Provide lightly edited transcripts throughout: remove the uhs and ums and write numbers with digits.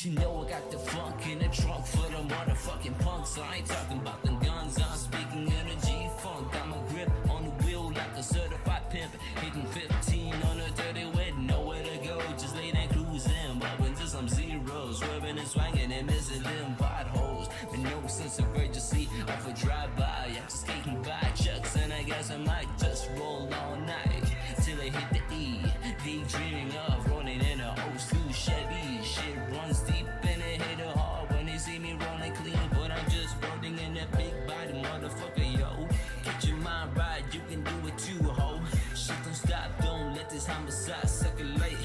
You know I got the funk in the trunk for the motherfucking punks. I ain't talking about them guns, I'm speaking energy funk. Got my grip on the wheel like a certified pimp. Hitting 15 on a 30 with nowhere to go. Just lay that cruising up into some zeros. Swerving and swinging and missing them potholes. With no sense of urgency off a drive-by. I'm skating by chucks and I guess I might just roll all night till I hit the E. Daydreaming of rolling in a old school Chevy. Shit runs deep and it hit it hard when they see me rolling clean. But I'm just rolling in that big body motherfucker, yo. Get your mind right, you can do it too, ho. Shit don't stop, don't let this homicide circulate.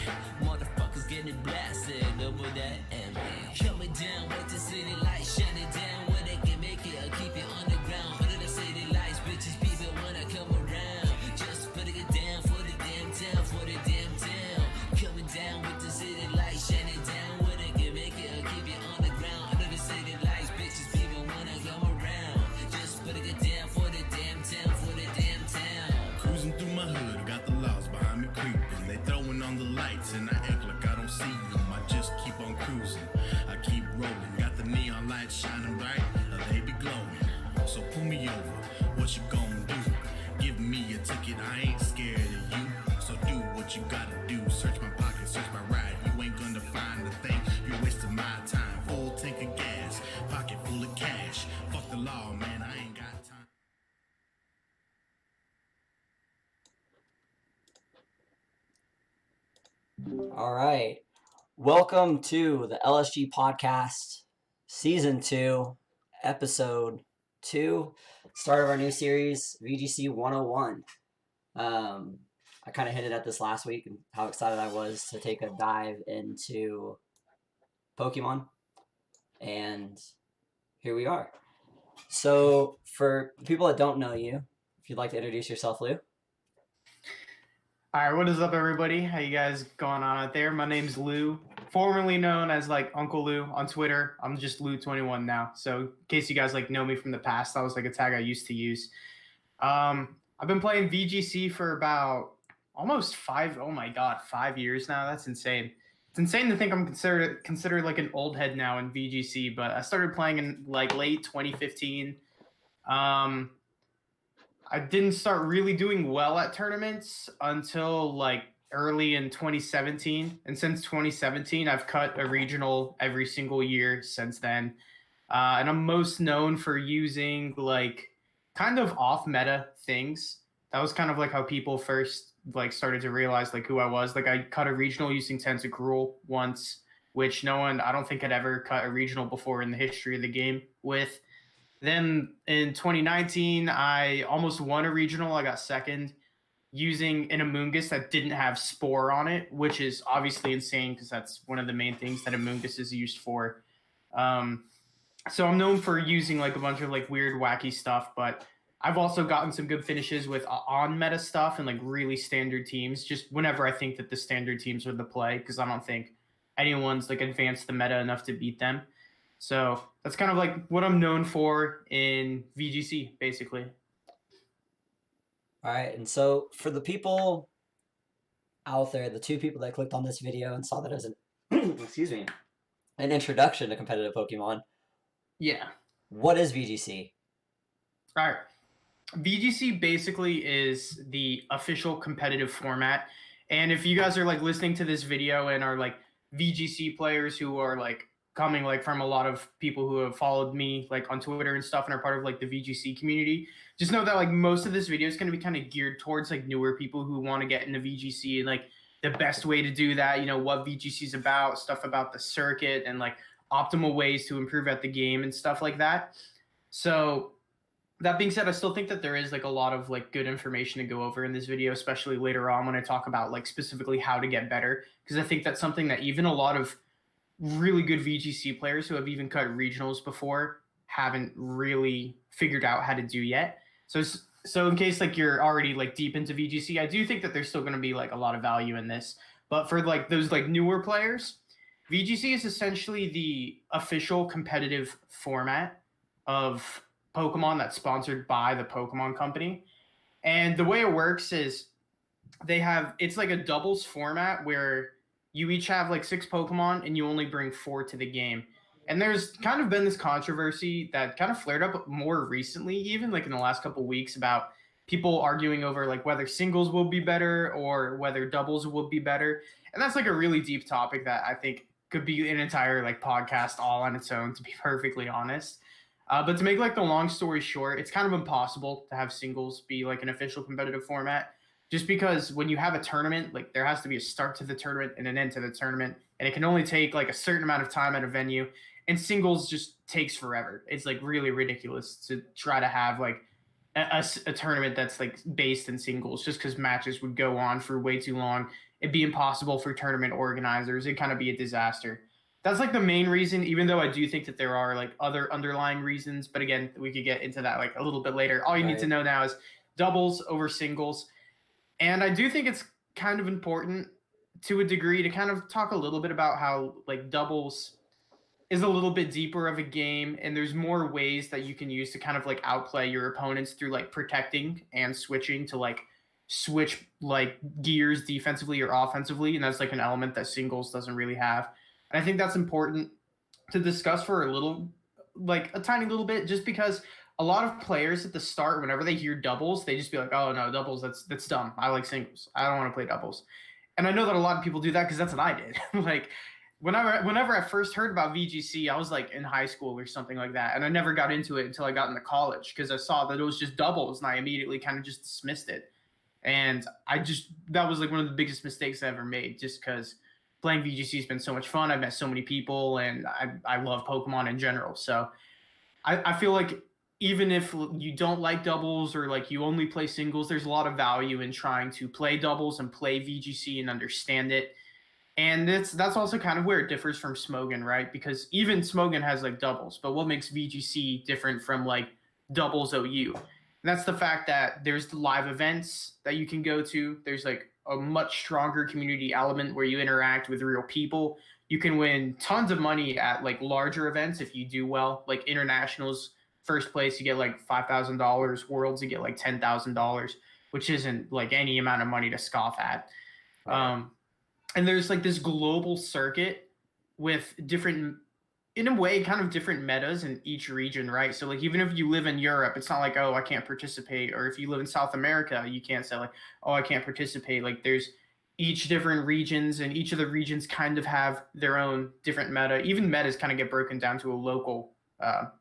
Motherfuckers getting blasted over that MA. Coming down with the city lights, shut it down where they can make it. I'll keep it underground, under the city lights, bitches people when I come around. Just putting it down for the damn town, for the damn town. Coming down with the city lights, shut it down where they can make it. I'll keep it underground, under the city lights, bitches people when I come around. Just putting it down for the damn town, for the damn town. Cruising through my hood, got the laws behind me creeping. They throwing on the lights and I act like I don't see them. I just keep on cruising, I keep rolling. Got the neon lights shining bright, they be glowing. So pull me over, what you gonna do? Give me a ticket, I ain't scared of you. So do what you gotta do, search my pocket, search my ride. You ain't gonna find a thing, you're wasting my time. Full tank of gas, pocket full of cash. Fuck the law, man, I ain't got time. All right. Welcome to the LSG podcast, season 2, episode 2, start of our new series, VGC 101. I kind of hinted at this last week and how excited I was to take a dive into Pokemon, and here we are. So for people that don't know you, if you'd like to introduce yourself, Lou. All right, what is up, everybody? How you guys going on out there? My name's Lou, formerly known as Uncle Lou on Twitter. I'm just Lou21 now. So in case you guys know me from the past, that was a tag I used to use. I've been playing VGC for about almost 5 years now. That's insane. It's insane to think I'm considered an old head now in VGC, but I started playing in late 2015. I didn't start really doing well at tournaments until early in 2017. And since 2017, I've cut a regional every single year since then. And I'm most known for using kind of off meta things. That was kind of how people first started to realize who I was. I cut a regional using Tentacruel once, which no one, I don't think, had ever cut a regional before in the history of the game with. Then in 2019, I almost won a regional. I got second using an Amoonguss that didn't have Spore on it, which is obviously insane because that's one of the main things that Amoonguss is used for. So I'm known for using a bunch of weird, wacky stuff, but I've also gotten some good finishes with on-meta stuff and really standard teams, just whenever I think that the standard teams are the play, because I don't think anyone's advanced the meta enough to beat them. So that's kind of what I'm known for in VGC, basically. All right, and so for the people out there, the 2 people that clicked on this video and saw that as an an introduction to competitive Pokemon. Yeah. What is VGC? All right. VGC basically is the official competitive format. And if you guys are listening to this video and are VGC players who are coming from a lot of people who have followed me on Twitter and stuff and are part of the VGC community, just know that most of this video is going to be kind of geared towards newer people who want to get into VGC and the best way to do that, what VGC is about, stuff about the circuit and optimal ways to improve at the game and stuff like that. So that being said, I still think that there is a lot of good information to go over in this video, especially later on when I talk about specifically how to get better, because I think that's something that even a lot of really good VGC players who have even cut regionals before haven't really figured out how to do yet. So in case you're already deep into VGC, I do think that there's still going to be a lot of value in this. But for those newer players, VGC is essentially the official competitive format of Pokemon that's sponsored by the Pokemon Company. And the way it works is it's a doubles format where you each have like 6 Pokemon and you only bring 4 to the game. And there's kind of been this controversy that kind of flared up more recently, even like in the last couple of weeks, about people arguing over like whether singles will be better or whether doubles will be better. And that's like a really deep topic that I think could be an entire like podcast all on its own, to be perfectly honest. But to make like the long story short, it's kind of impossible to have singles be like an official competitive format, just because when you have a tournament, like there has to be a start to the tournament and an end to the tournament, and it can only take like a certain amount of time at a venue, and singles just takes forever. It's like really ridiculous to try to have like a tournament that's like based in singles, just because matches would go on for way too long. It'd be impossible for tournament organizers. It'd kind of be a disaster. That's like the main reason, even though I do think that there are like other underlying reasons. But again, we could get into that like a little bit later. All you need to know now is doubles over singles. And I do think it's kind of important to a degree to kind of talk a little bit about how like doubles is a little bit deeper of a game, and there's more ways that you can use to kind of like outplay your opponents through like protecting and switching to like switch like gears defensively or offensively. And that's like an element that singles doesn't really have. And I think that's important to discuss for a little, like a tiny little bit, just because a lot of players at the start, whenever they hear doubles, they just be like, oh no, doubles, that's dumb. I like singles. I don't want to play doubles. And I know that a lot of people do that because that's what I did. Like whenever I first heard about VGC, I was like in high school or something like that. And I never got into it until I got into college because I saw that it was just doubles and I immediately kind of just dismissed it. And that was like one of the biggest mistakes I ever made, just because playing VGC has been so much fun. I've met so many people and I love Pokemon in general. So I feel like even if you don't like doubles or like you only play singles, there's a lot of value in trying to play doubles and play VGC and understand it. And that's also kind of where it differs from Smogon, right? Because even Smogon has like doubles, but what makes VGC different from like doubles OU? And that's the fact that there's the live events that you can go to. There's like a much stronger community element where you interact with real people. You can win tons of money at like larger events if you do well, like internationals. First place, you get like $5,000. Worlds, you get like $10,000, which isn't like any amount of money to scoff at. Right. And there's like this global circuit with different, in a way, kind of different metas in each region, right? So like even if you live in Europe, it's not like, oh, I can't participate. Or if you live in South America, you can't say like, oh, I can't participate. Like there's each different regions, and each of the regions kind of have their own different meta. Even metas kind of get broken down to a local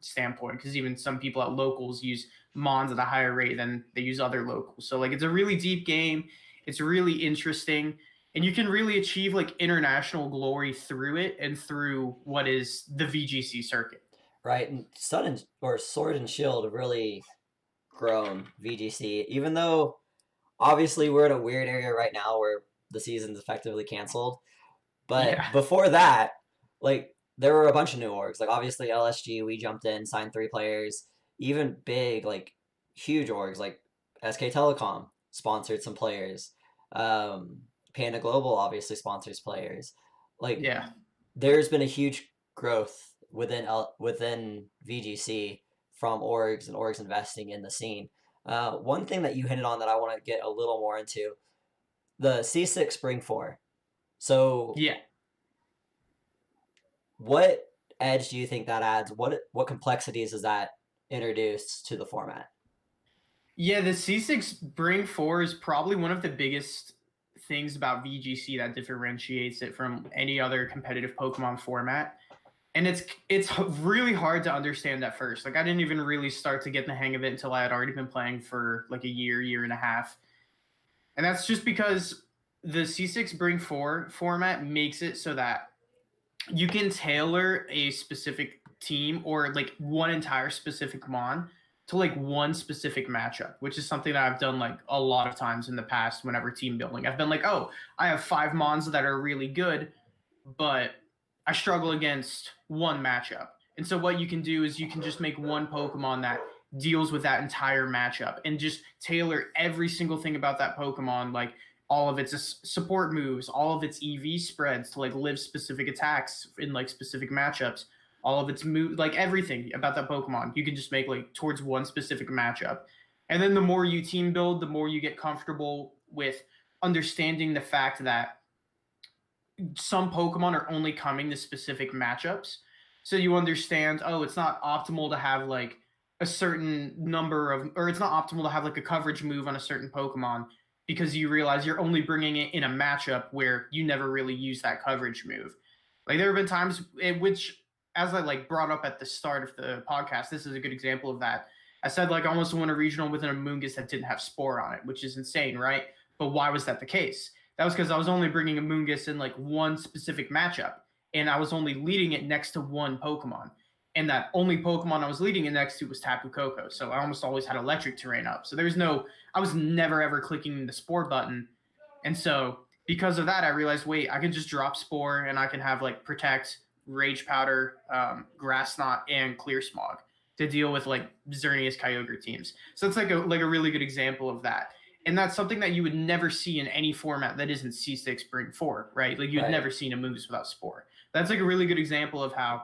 standpoint, because even some people at locals use Mons at a higher rate than they use other locals. So like it's a really deep game. It's really interesting. And you can really achieve like international glory through it and through what is the VGC circuit. Right. And Sword and Shield have really grown VGC, even though obviously we're in a weird area right now where the season's effectively canceled. But before that, like there were a bunch of new orgs. Like obviously LSG, we jumped in, signed 3 players. Even big, like huge orgs like SK Telecom sponsored some players. Panda Global obviously sponsors players. Like there's been a huge growth within VGC from orgs and orgs investing in the scene. One thing that you hinted on that I want to get a little more into, the C6 Spring 4. So what edge do you think that adds? What complexities does that introduce to the format? Yeah, the C6 Spring 4 is probably one of the biggest things about VGC that differentiates it from any other competitive Pokemon format. And it's really hard to understand at first. Like I didn't even really start to get the hang of it until I had already been playing for like a year and a half. And that's just because the C6 Bring 4 format makes it so that you can tailor a specific team or like one entire specific mon to like one specific matchup, which is something that I've done like a lot of times in the past whenever team building. I've been like, oh, I have 5 mons that are really good, but I struggle against one matchup. And so what you can do is you can just make one Pokemon that deals with that entire matchup and just tailor every single thing about that Pokemon, like all of its support moves, all of its EV spreads to like live specific attacks in like specific matchups, all of its move, like everything about that Pokemon, you can just make like towards one specific matchup. And then the more you team build, the more you get comfortable with understanding the fact that some Pokemon are only coming to specific matchups. So you understand, oh, it's not optimal to have like a certain number of, or it's not optimal to have like a coverage move on a certain Pokemon because you realize you're only bringing it in a matchup where you never really use that coverage move. Like there have been times in which, as I like brought up at the start of the podcast, this is a good example of that. I said like I almost won a regional with an Amoonguss that didn't have Spore on it, which is insane, right? But why was that the case? That was because I was only bringing Amoonguss in like one specific matchup, and I was only leading it next to one Pokemon. And that only Pokemon I was leading it next to was Tapu Koko. So I almost always had Electric Terrain up. So I was never ever clicking the Spore button. And so because of that, I realized, wait, I can just drop Spore and I can have like Protect, Rage Powder, Grass Knot, and Clear Smog to deal with like Xerneas Kyogre teams. So it's like a really good example of that. And that's something that you would never see in any format that isn't C6 Spring 4, right? Like you'd never seen a Amoonguss without Spore. That's like a really good example of how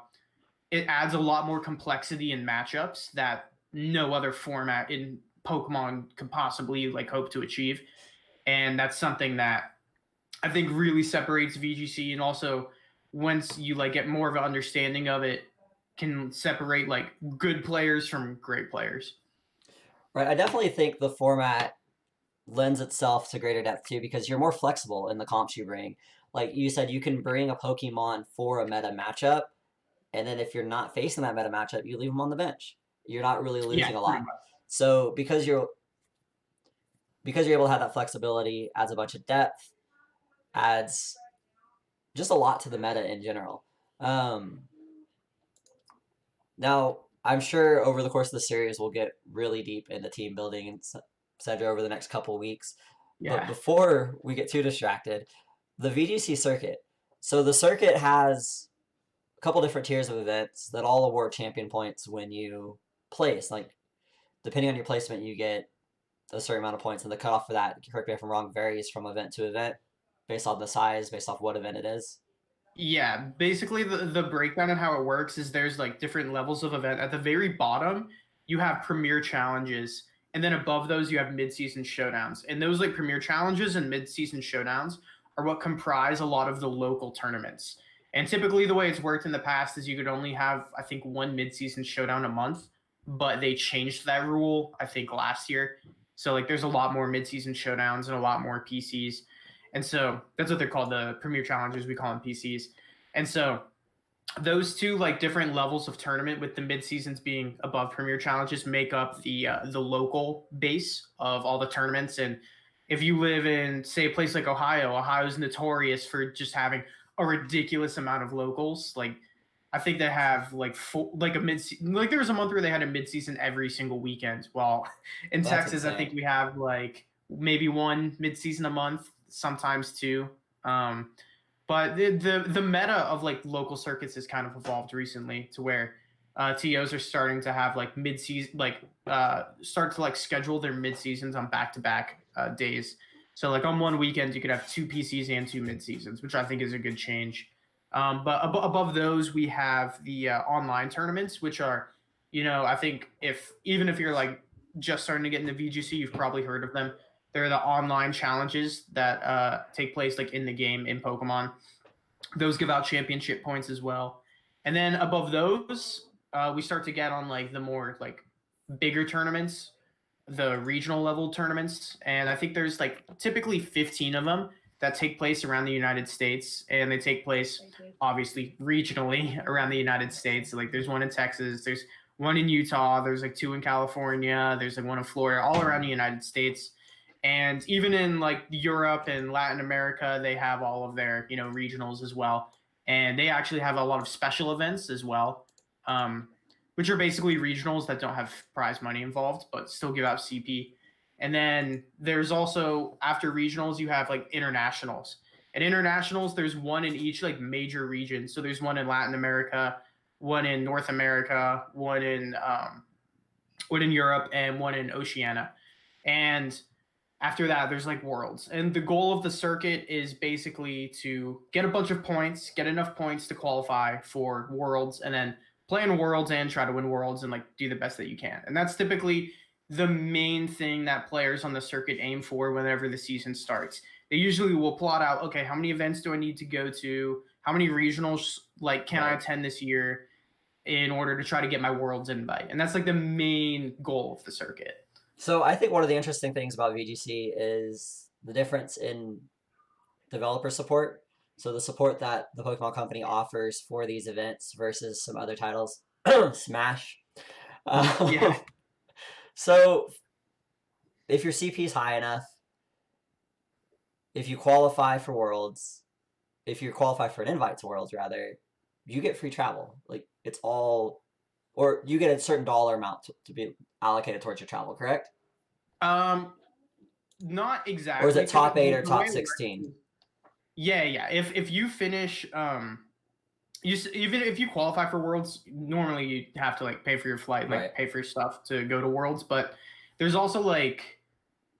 it adds a lot more complexity in matchups that no other format in Pokemon could possibly like hope to achieve. And that's something that I think really separates VGC, and also once you like get more of an understanding of it, can separate like good players from great players. Right. I definitely think the format lends itself to greater depth too because you're more flexible in the comps you bring. Like you said, you can bring a Pokemon for a meta matchup, and then if you're not facing that meta matchup, you leave them on the bench. You're not really losing a lot. So because you're able to have that flexibility, adds a bunch of depth, adds just a lot to the meta in general. Now, I'm sure over the course of the series, we'll get really deep into team building and etc. over the next couple weeks. Yeah. But before we get too distracted, the VGC Circuit. So the circuit has a couple different tiers of events that all award champion points when you place. Like, depending on your placement, you get a certain amount of points, and the cutoff for that, correct me if I'm wrong, varies from event to event based on the size, based off what event it is. Yeah, basically the breakdown and how it works is there's like different levels of event. At the very bottom, you have premier challenges, and then above those you have mid-season showdowns. And those like premier challenges and mid-season showdowns are what comprise a lot of the local tournaments. And typically the way it's worked in the past is you could only have, I think, one mid-season showdown a month, but they changed that rule, I think, last year. So like there's a lot more mid-season showdowns and a lot more PCs. And so that's what they're called, the premier challenges. We call them PCs. And so those two like different levels of tournament, with the mid seasons being above premier challenges, make up the local base of all the tournaments. And if you live in, say, a place like Ohio's notorious for just having a ridiculous amount of locals. Like I think they have like there was a month where they had a mid season every single weekend. While in Texas, insane. I think we have like maybe one mid season a month, sometimes two. But the meta of like local circuits has kind of evolved recently to where TOs are starting to have like mid-season, start to like schedule their mid-seasons on back-to-back days. So like on one weekend, you could have two PCs and two mid-seasons, which I think is a good change. But above those, we have the online tournaments, which are, I think even if you're like just starting to get into VGC, you've probably heard of them. They're the online challenges that take place like in the game in Pokemon. Those give out championship points as well. And then above those, we start to get on like the more like bigger tournaments, the regional level tournaments. And I think there's like typically 15 of them that take place around the United States. And they take place obviously regionally around the United States. So, like there's one in Texas, there's one in Utah, there's like two in California, there's like one in Florida, all around the United States. And even in like Europe and Latin America, they have all of their, regionals as well. And they actually have a lot of special events as well, which are basically regionals that don't have prize money involved, but still give out CP. And then there's also, after regionals, you have like internationals. And internationals, there's one in each like major region. So there's one in Latin America, one in North America, one in Europe, and one in Oceania. And after that, there's like worlds. And the goal of the circuit is basically to get a bunch of points, get enough points to qualify for worlds, and then play in worlds and try to win worlds and like do the best that you can. And that's typically the main thing that players on the circuit aim for whenever the season starts. they usually will plot out, okay, how many events do I need to go to? How many regionals like can I attend this year in order to try to get my Worlds invite? And that's like the main goal of the circuit. So I think one of the interesting things about VGC is the difference in developer support. So the support that the Pokemon Company offers for these events versus some other titles, Smash. Yeah. So if your CP is high enough, if you qualify for Worlds, if you qualify for an invite to Worlds, rather, you get free travel. Like it's all, or you get a certain dollar amount to be allocated towards your travel. Correct? Not exactly. Or is it top 8 or The top way it works 16? is- Yeah. If you finish, even if you qualify for Worlds, normally you have to like pay for your flight, and, like Right. pay for your stuff to go to Worlds. But there's also like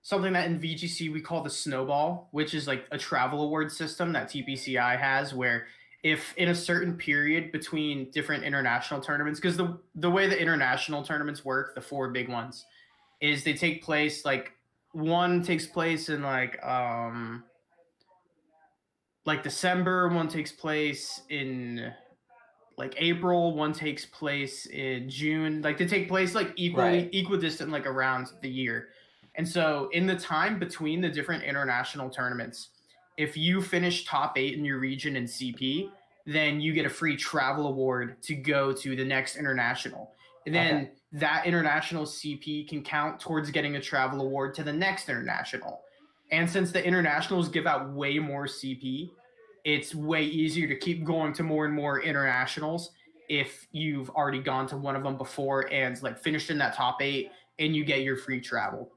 something that in VGC we call the snowball, which is like a travel award system that TPCI has, where if in a certain period between different international tournaments, because the way the international tournaments work, the 4 big ones, is they take place like one takes place in like December, one takes place in like April, one takes place in June. Like they take place like equidistant, like around the year. And so in the time between the different international tournaments, if you finish top 8 in your region in CP, then you get a free travel award to go to the next international. And then that international CP can count towards getting a travel award to the next international. And since the internationals give out way more CP, it's way easier to keep going to more and more internationals if you've already gone to one of them before and like finished in that top 8 and you get your free travel.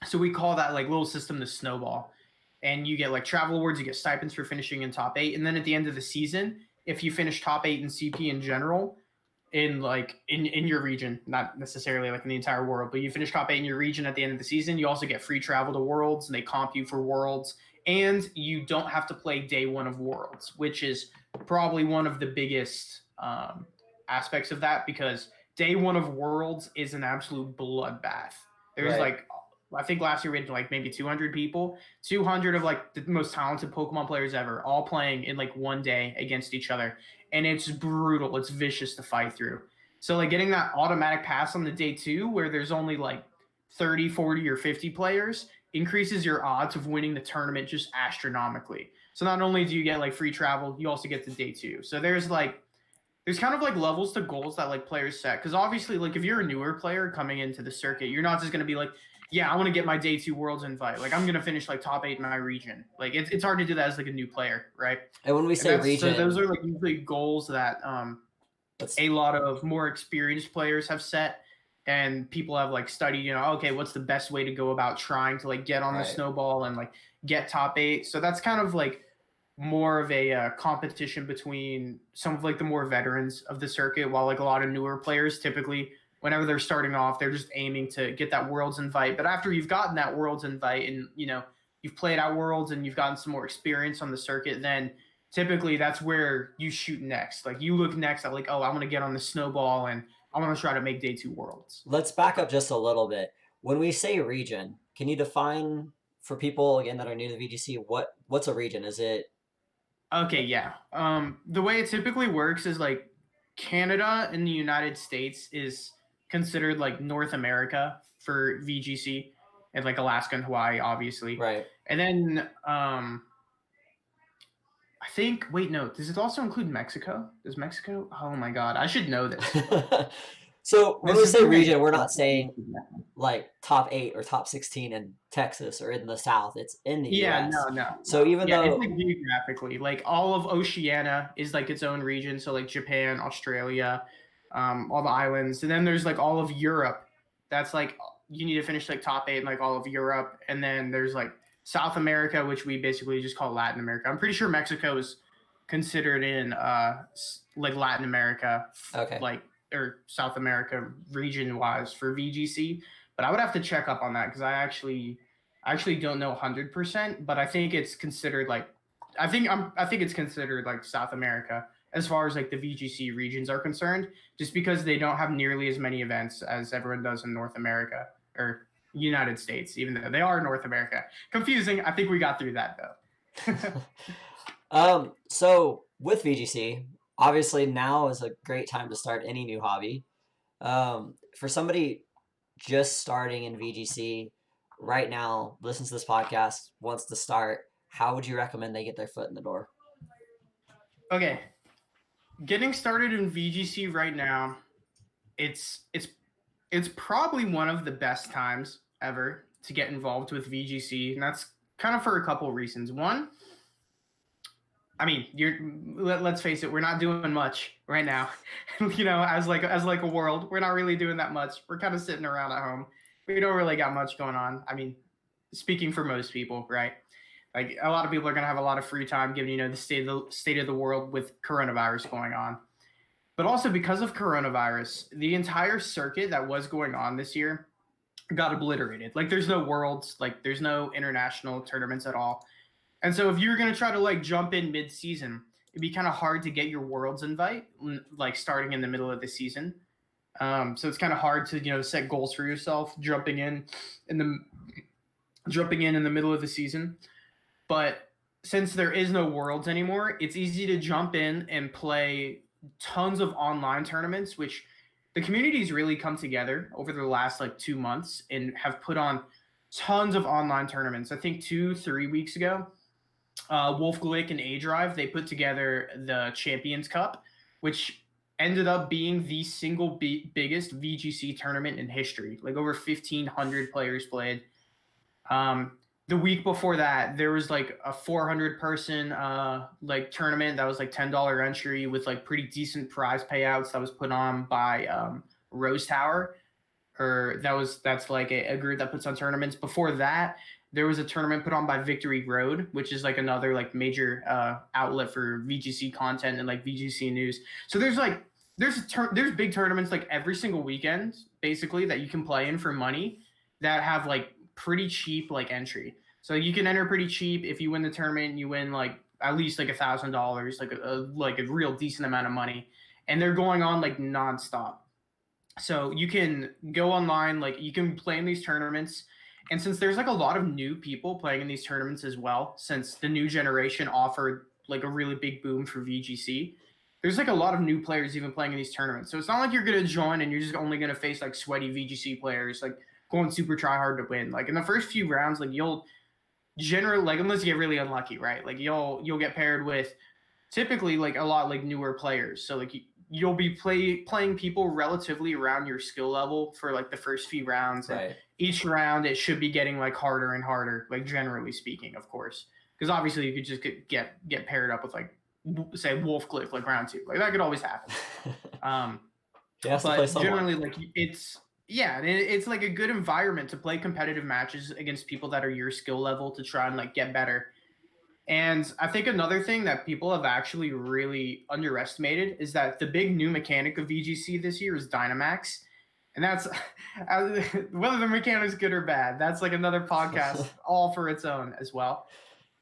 So we call that like little system the snowball. And you get like travel awards, you get stipends for finishing in top 8. And then at the end of the season, if you finish top 8 in CP in general, in like in your region, not necessarily like in the entire world, but you finish top 8 in your region at the end of the season, you also get free travel to Worlds, and they comp you for Worlds, and you don't have to play day 1 of Worlds, which is probably one of the biggest aspects of that, because day 1 of Worlds is an absolute bloodbath. There's like, I think last year we had like maybe 200 people, 200 of like the most talented Pokemon players ever, all playing in like one day against each other. And it's brutal. It's vicious to fight through. So like getting that automatic pass on the day 2 where there's only like 30, 40, or 50 players increases your odds of winning the tournament just astronomically. So not only do you get like free travel, you also get the day 2. So there's kind of like levels to goals that like players set. Because obviously, like if you're a newer player coming into the circuit, you're not just going to be like, yeah, I want to get my day 2 Worlds invite. Like I'm going to finish like top 8 in my region. Like it's hard to do that as like a new player, right? And when we say region, so those are like usually goals that a lot of more experienced players have set, and people have like studied, okay, what's the best way to go about trying to like get on the snowball and like get top 8. So that's kind of like more of a competition between some of like the more veterans of the circuit, while like a lot of newer players typically, whenever they're starting off, they're just aiming to get that Worlds invite. But after you've gotten that Worlds invite and you've played out Worlds and you've gotten some more experience on the circuit, then typically that's where you shoot next. Like you look next at like, oh, I want to get on the snowball and I want to try to make day 2 Worlds. Let's back up just a little bit. When we say region, can you define for people again that are new to VGC what's a region? Is it okay? Yeah. The way it typically works is like Canada and the United States is considered like North America for VGC, and like Alaska and Hawaii, obviously. right? And then I think, wait, no, does it also include Mexico? Does Mexico? Oh my God, I should know this. So when we say region, we're not saying like top 8 or top 16 in Texas or in the South. It's in the US. No. So even though it's like geographically, like all of Oceania is like its own region. So like Japan, Australia, all the islands, and then there's like all of Europe. That's like you need to finish like top 8 in like all of Europe, and then there's like South America, which we basically just call Latin America. I'm pretty sure Mexico is considered in like Latin America, like or South America region wise for VGC, but I would have to check up on that because I actually don't know 100%, but I think it's considered like I think it's considered like South America as far as like the VGC regions are concerned, just because they don't have nearly as many events as everyone does in North America or United States, even though they are North America. Confusing. I think we got through that though. So with VGC, obviously now is a great time to start any new hobby. For somebody just starting in VGC right now, listens to this podcast, wants to start, how would you recommend they get their foot in the door? Okay, getting started in VGC right now, it's probably one of the best times ever to get involved with VGC, and that's kind of for a couple of reasons. One, I mean, let's face it, we're not doing much right now. As like a world, we're not really doing that much. We're kind of sitting around at home. We don't really got much going on. I mean, speaking for most people, right? Like a lot of people are gonna have a lot of free time, given the state of the world with coronavirus going on. But also because of coronavirus, the entire circuit that was going on this year got obliterated. Like there's no worlds, like there's no international tournaments at all. And so if you're going to try to like jump in mid-season, it'd be kind of hard to get your worlds invite, like starting in the middle of the season. So it's kind of hard to, set goals for yourself, jumping in the middle of the season. But since there is no worlds anymore, it's easy to jump in and play tons of online tournaments, which the community's really come together over the last like 2 months and have put on tons of online tournaments. I think 2-3 weeks ago, Wolf Glick and A Drive, they put together the Champions Cup, which ended up being the single biggest VGC tournament in history. Like over 1,500 players played. The week before that, there was like a 400 person like tournament that was like $10 entry with like pretty decent prize payouts that was put on by Rose Tower, that's like a group that puts on tournaments. Before that, there was a tournament put on by Victory Road, which is like another like major outlet for VGC content and like VGC news. So there's big tournaments like every single weekend basically that you can play in for money that have like pretty cheap like entry. So you can enter pretty cheap. If you win the tournament, you win like at least like $1,000, like a real decent amount of money, and they're going on like nonstop. So you can go online, like you can play in these tournaments. And since there's like a lot of new people playing in these tournaments as well, since the new generation offered like a really big boom for VGC, there's like a lot of new players even playing in these tournaments. So it's not like you're going to join and you're just only going to face like sweaty VGC players, like going super try hard to win. Like in the first few rounds, like you'll generally, like unless you get really unlucky, right? Like you'll get paired with typically like a lot like newer players. So like you'll be playing people relatively around your skill level for like the first few rounds. Right. And each round it should be getting like harder and harder, like generally speaking, of course. Because obviously you could just get paired up with like say Wolf Cliff like round 2. Like that could always happen. But generally like it's like a good environment to play competitive matches against people that are your skill level to try and like get better. And I think another thing that people have actually really underestimated is that the big new mechanic of VGC this year is Dynomax. And that's whether the mechanic's good or bad. That's like another podcast all for its own as well.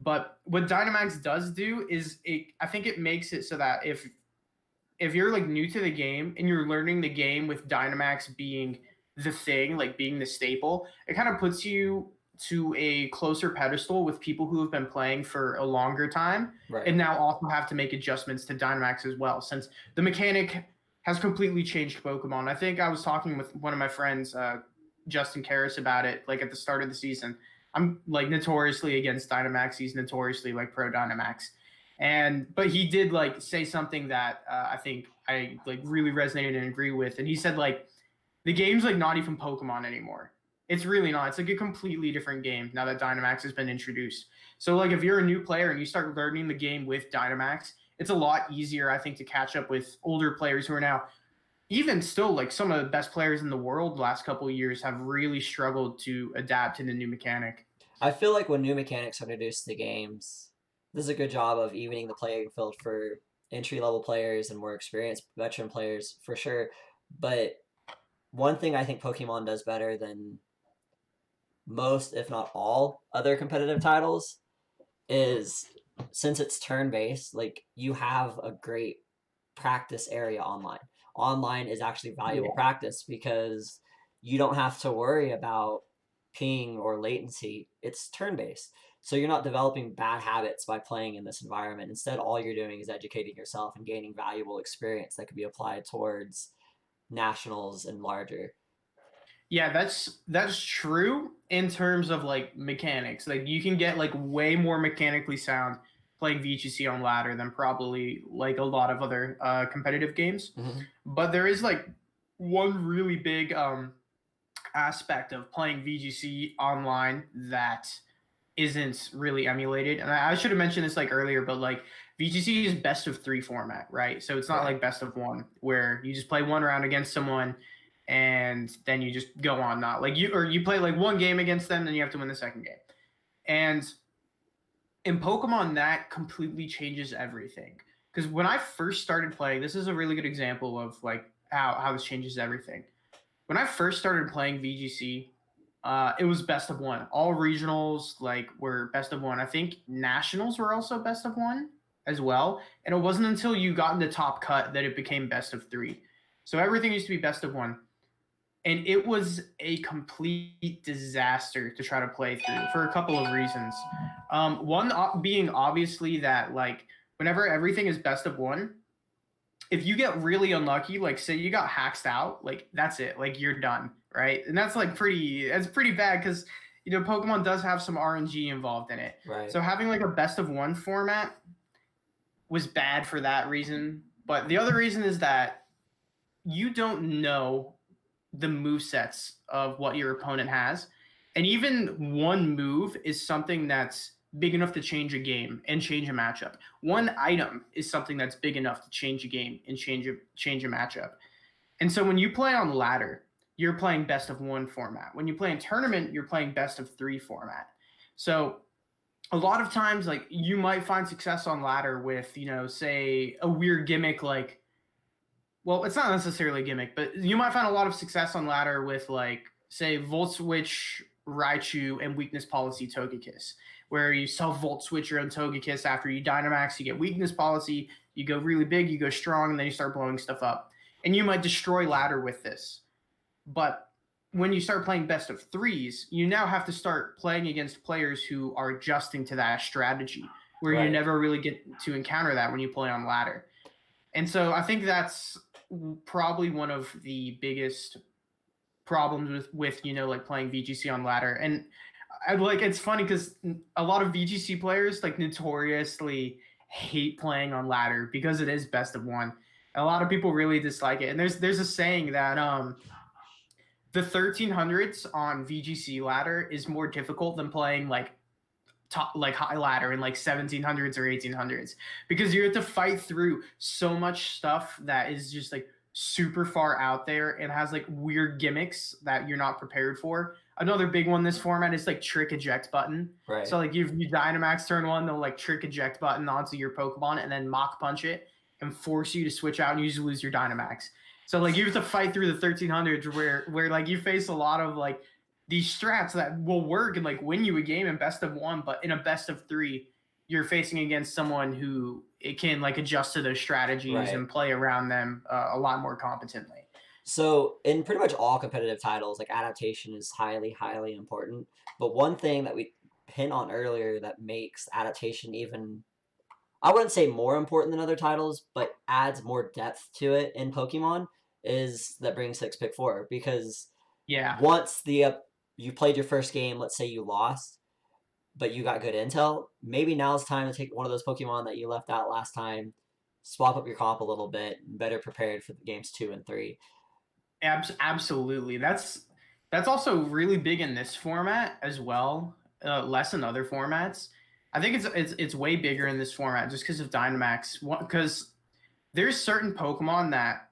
But what Dynomax does do is I think it makes it so that if you're like new to the game and you're learning the game with Dynomax being the thing, like being the staple, it kind of puts you to a closer pedestal with people who have been playing for a longer time. Right. And now also have to make adjustments to Dynomax as well, since the mechanic has completely changed Pokemon. I think I was talking with one of my friends, Justin Karras, about it like at the start of the season. I'm like notoriously against Dynomax. He's notoriously like pro Dynomax. But he did like say something that I think I like really resonated and agree with. And he said like the game's like not even Pokemon anymore. It's really not. It's like a completely different game now that Dynomax has been introduced. So like if you're a new player and you start learning the game with Dynomax, it's a lot easier, I think, to catch up with older players who are now even still like some of the best players in the world the last couple of years have really struggled to adapt to the new mechanic. I feel like when new mechanics are introduced to games, this is a good job of evening the playing field for entry-level players and more experienced veteran players for sure. But one thing I think Pokemon does better than most, if not all, other competitive titles is since it's turn-based, like you have a great practice area online. Online is actually valuable practice because you don't have to worry about ping or latency – it's turn-based. So you're not developing bad habits by playing in this environment. Instead, all you're doing is educating yourself and gaining valuable experience that could be applied towards nationals and larger. Yeah, that's true in terms of like mechanics. Like you can get like way more mechanically sound playing VGC on ladder than probably like a lot of other competitive games. But there is like one really big aspect of playing VGC online that isn't really emulated. And I should have mentioned this like earlier, but like VGC is best of 3 format, right? So it's not like best of 1 where you just play one round against someone and then you just go on. Not like you play like one game against them, then you have to win the second game. And in Pokemon, that completely changes everything. Because when I first started playing, this is a really good example of like how this changes everything. When I first started playing VGC, it was best of 1. All regionals like were best of 1. I think nationals were also best of 1 as well. And it wasn't until you got into top cut that it became best of 3. So everything used to be best of 1. And it was a complete disaster to try to play through for a couple of reasons. One being obviously that like whenever everything is best of 1, if you get really unlucky, like say you got hacked out, like that's it, like you're done, right? And that's like pretty bad because you know Pokemon does have some RNG involved in it. Right. So having like a best of 1 format was bad for that reason. But the other reason is that you don't know the move sets of what your opponent has. And even one move is something that's big enough to change a game and change a matchup. One item is something that's big enough to change a game and change a matchup. And so when you play on ladder, you're playing best of 1 format. When you play in tournament, you're playing best of 3 format. So a lot of times, like you might find success on ladder with, you know, say a weird gimmick like, well, it's not necessarily a gimmick, but you might find a lot of success on ladder with like, say, Volt Switch, Raichu, and Weakness Policy Togekiss, where you self-Volt Switch your own Togekiss after you Dynomax, you get Weakness Policy, you go really big, you go strong, and then you start blowing stuff up. And you might destroy ladder with this. But when you start playing best of 3s, you now have to start playing against players who are adjusting to that strategy, where you never really get to encounter that when you play on ladder. And so I think that's probably one of the biggest problems with you know like playing VGC on ladder. And I like it's funny because a lot of VGC players like notoriously hate playing on ladder because it is best of 1. A lot of people really dislike it. And there's a saying that the 1300s on VGC ladder is more difficult than playing like top like high ladder in like 1700s or 1800s because you have to fight through so much stuff that is just like super far out there and has like weird gimmicks that you're not prepared for. Another big one this format is like trick eject button. Right. So like you Dynamax turn 1, they'll like trick eject button onto your Pokemon and then mock punch it and force you to switch out and you just lose your Dynamax. So like you have to fight through the 1300s where like you face a lot of like these strats that will work and like win you a game in best of 1, but in a best of 3, you're facing against someone who it can like adjust to those strategies and play around them a lot more competently. So in pretty much all competitive titles, like adaptation is highly, highly important. But one thing that we hit on earlier that makes adaptation even, I wouldn't say more important than other titles, but adds more depth to it in Pokemon is that Bring 6 Pick 4. Because once you played your first game, let's say you lost, but you got good intel, maybe now's time to take one of those Pokemon that you left out last time, swap up your comp a little bit, better prepared for the games 2 and 3. Absolutely. That's also really big in this format as well, less in other formats. I think it's way bigger in this format just because of Dynamax. Because there's certain Pokemon that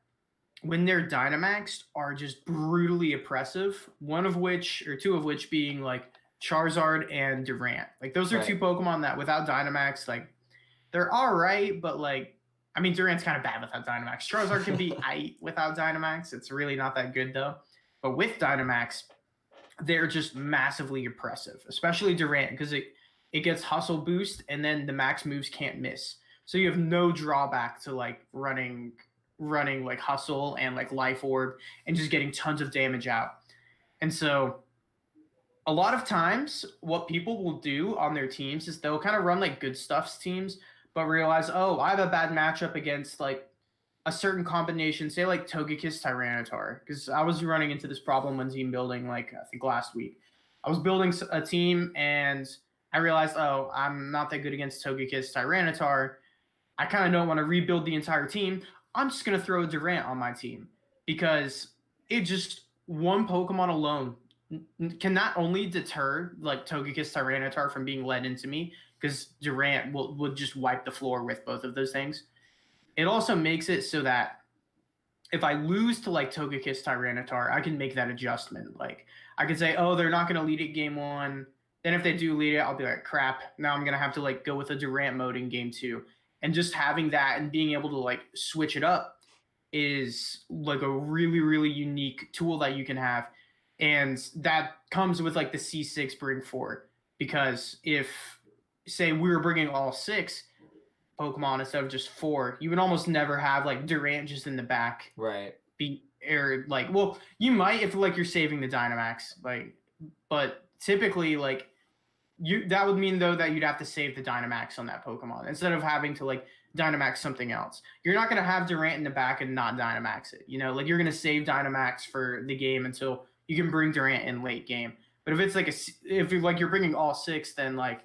when they're Dynamaxed are just brutally oppressive. One of which, or two of which, being like Charizard and Durant. Like those are two Pokemon that without Dynamax, like they're all right, but like I mean Durant's kind of bad without Dynamax. Charizard can be aight without Dynamax. It's really not that good though. But with Dynamax, they're just massively oppressive, especially Durant because it gets hustle boost and then the max moves can't miss. So you have no drawback to like running like hustle and like life orb and just getting tons of damage out. And so a lot of times what people will do on their teams is they'll kind of run like good stuff's teams, but realize, oh, I have a bad matchup against like a certain combination, say like Togekiss Tyranitar, because I was running into this problem when team building, like I think last week. I was building a team and I realized, oh, I'm not that good against Togekiss Tyranitar. I kind of don't want to rebuild the entire team. I'm just going to throw a Durant on my team because it just, one Pokemon alone can not only deter like Togekiss Tyranitar from being led into me, because Durant would just wipe the floor with both of those things. It also makes it so that if I lose to like Togekiss Tyranitar, I can make that adjustment. Like I could say, oh, they're not going to lead it game 1. Then if they do lead it, I'll be like, crap. Now I'm going to have to like go with a Durant mode in game 2. And just having that and being able to like switch it up is like a really, really unique tool that you can have. And that comes with like the C6 bring 4. Because if, say, we were bringing all 6 Pokemon instead of just 4, you would almost never have like Durant just in the back. Right. Or like, well, you might if like you're saving the Dynomax, like, but typically like that would mean though that you'd have to save the Dynomax on that Pokemon instead of having to like Dynomax something else. You're not gonna have Durant in the back and not Dynomax it. You know, like you're gonna save Dynomax for the game until you can bring Durant in late game. But if it's like if you're like you're bringing all 6, then like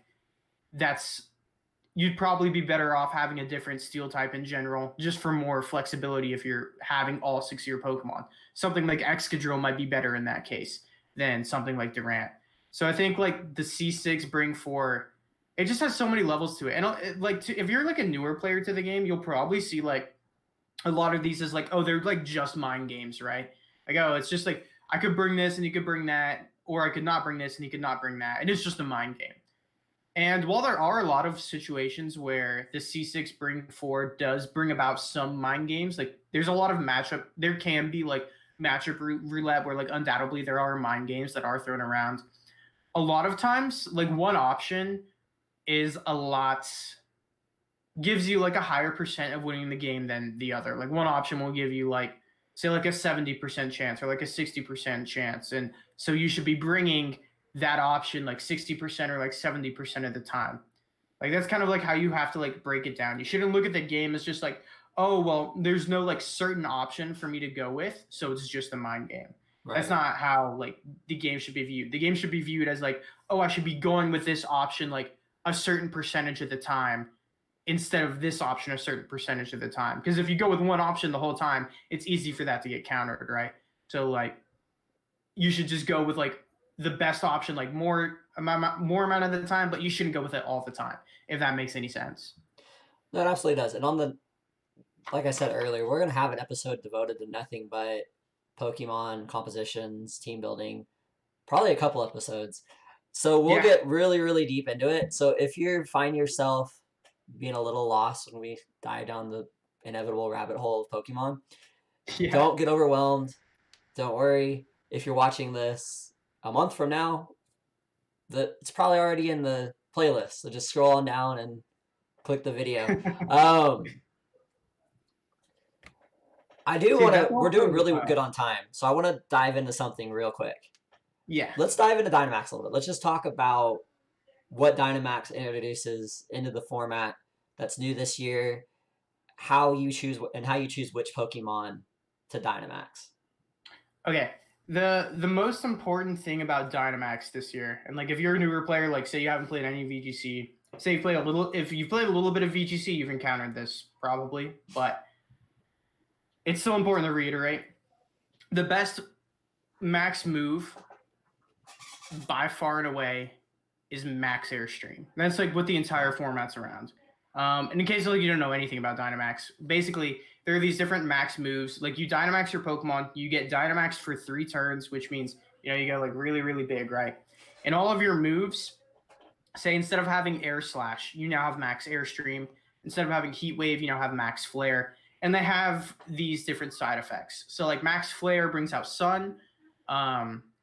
you'd probably be better off having a different steel type in general, just for more flexibility if you're having all 6 of your Pokemon. Something like Excadrill might be better in that case than something like Durant. So I think like the C6 bring 4, it just has so many levels to it. And like if you're like a newer player to the game, you'll probably see like a lot of these as like, oh, they're like just mind games, right? Like, oh, it's just like I could bring this and you could bring that, or I could not bring this and you could not bring that. And it's just a mind game. And while there are a lot of situations where the C6 bring 4 does bring about some mind games, like there's a lot of there can be like matchup roulette where like undoubtedly there are mind games that are thrown around. A lot of times, like one option is gives you like a higher percent of winning the game than the other. Like one option will give you like, say like a 70% chance or like a 60% chance. And so you should be bringing that option like 60% or like 70% of the time. Like that's kind of like how you have to like break it down. You shouldn't look at the game as just like, oh, well, there's no like certain option for me to go with, so it's just a mind game. Right. That's not how like the game should be viewed. The game should be viewed as like, oh, I should be going with this option like a certain percentage of the time instead of this option a certain percentage of the time. Because if you go with one option the whole time, it's easy for that to get countered, right? So like you should just go with like the best option, like more amount of the time, but you shouldn't go with it all the time, if that makes any sense. No, it absolutely does. And like I said earlier, we're going to have an episode devoted to nothing but Pokemon compositions, team building, probably a couple episodes. So we'll get really, really deep into it. So if you find yourself being a little lost when we dive down the inevitable rabbit hole of Pokemon, don't get overwhelmed. Don't worry. If you're watching this a month from now, it's probably already in the playlist. So just scroll on down and click the video. We're doing really good on time. So I want to dive into something real quick. Yeah. Let's dive into Dynomax a little bit. Let's just talk about what Dynomax introduces into the format that's new this year, how you choose which Pokemon to Dynomax. Okay. The most important thing about Dynomax this year, and like if you're a newer player, like say you haven't played any VGC, say you played if you've played a little bit of VGC, you've encountered this probably, but it's so important to reiterate. The best max move by far and away is Max Airstream. That's like what the entire format's around. And in case like you don't know anything about Dynomax, basically there are these different max moves. Like you Dynomax your Pokemon, you get Dynomax for 3 turns, which means you go like really, really big, right? And all of your moves, say instead of having Air Slash, you now have Max Airstream. Instead of having Heat Wave, you now have Max Flare. And they have these different side effects. So like Max Flare brings out Sun,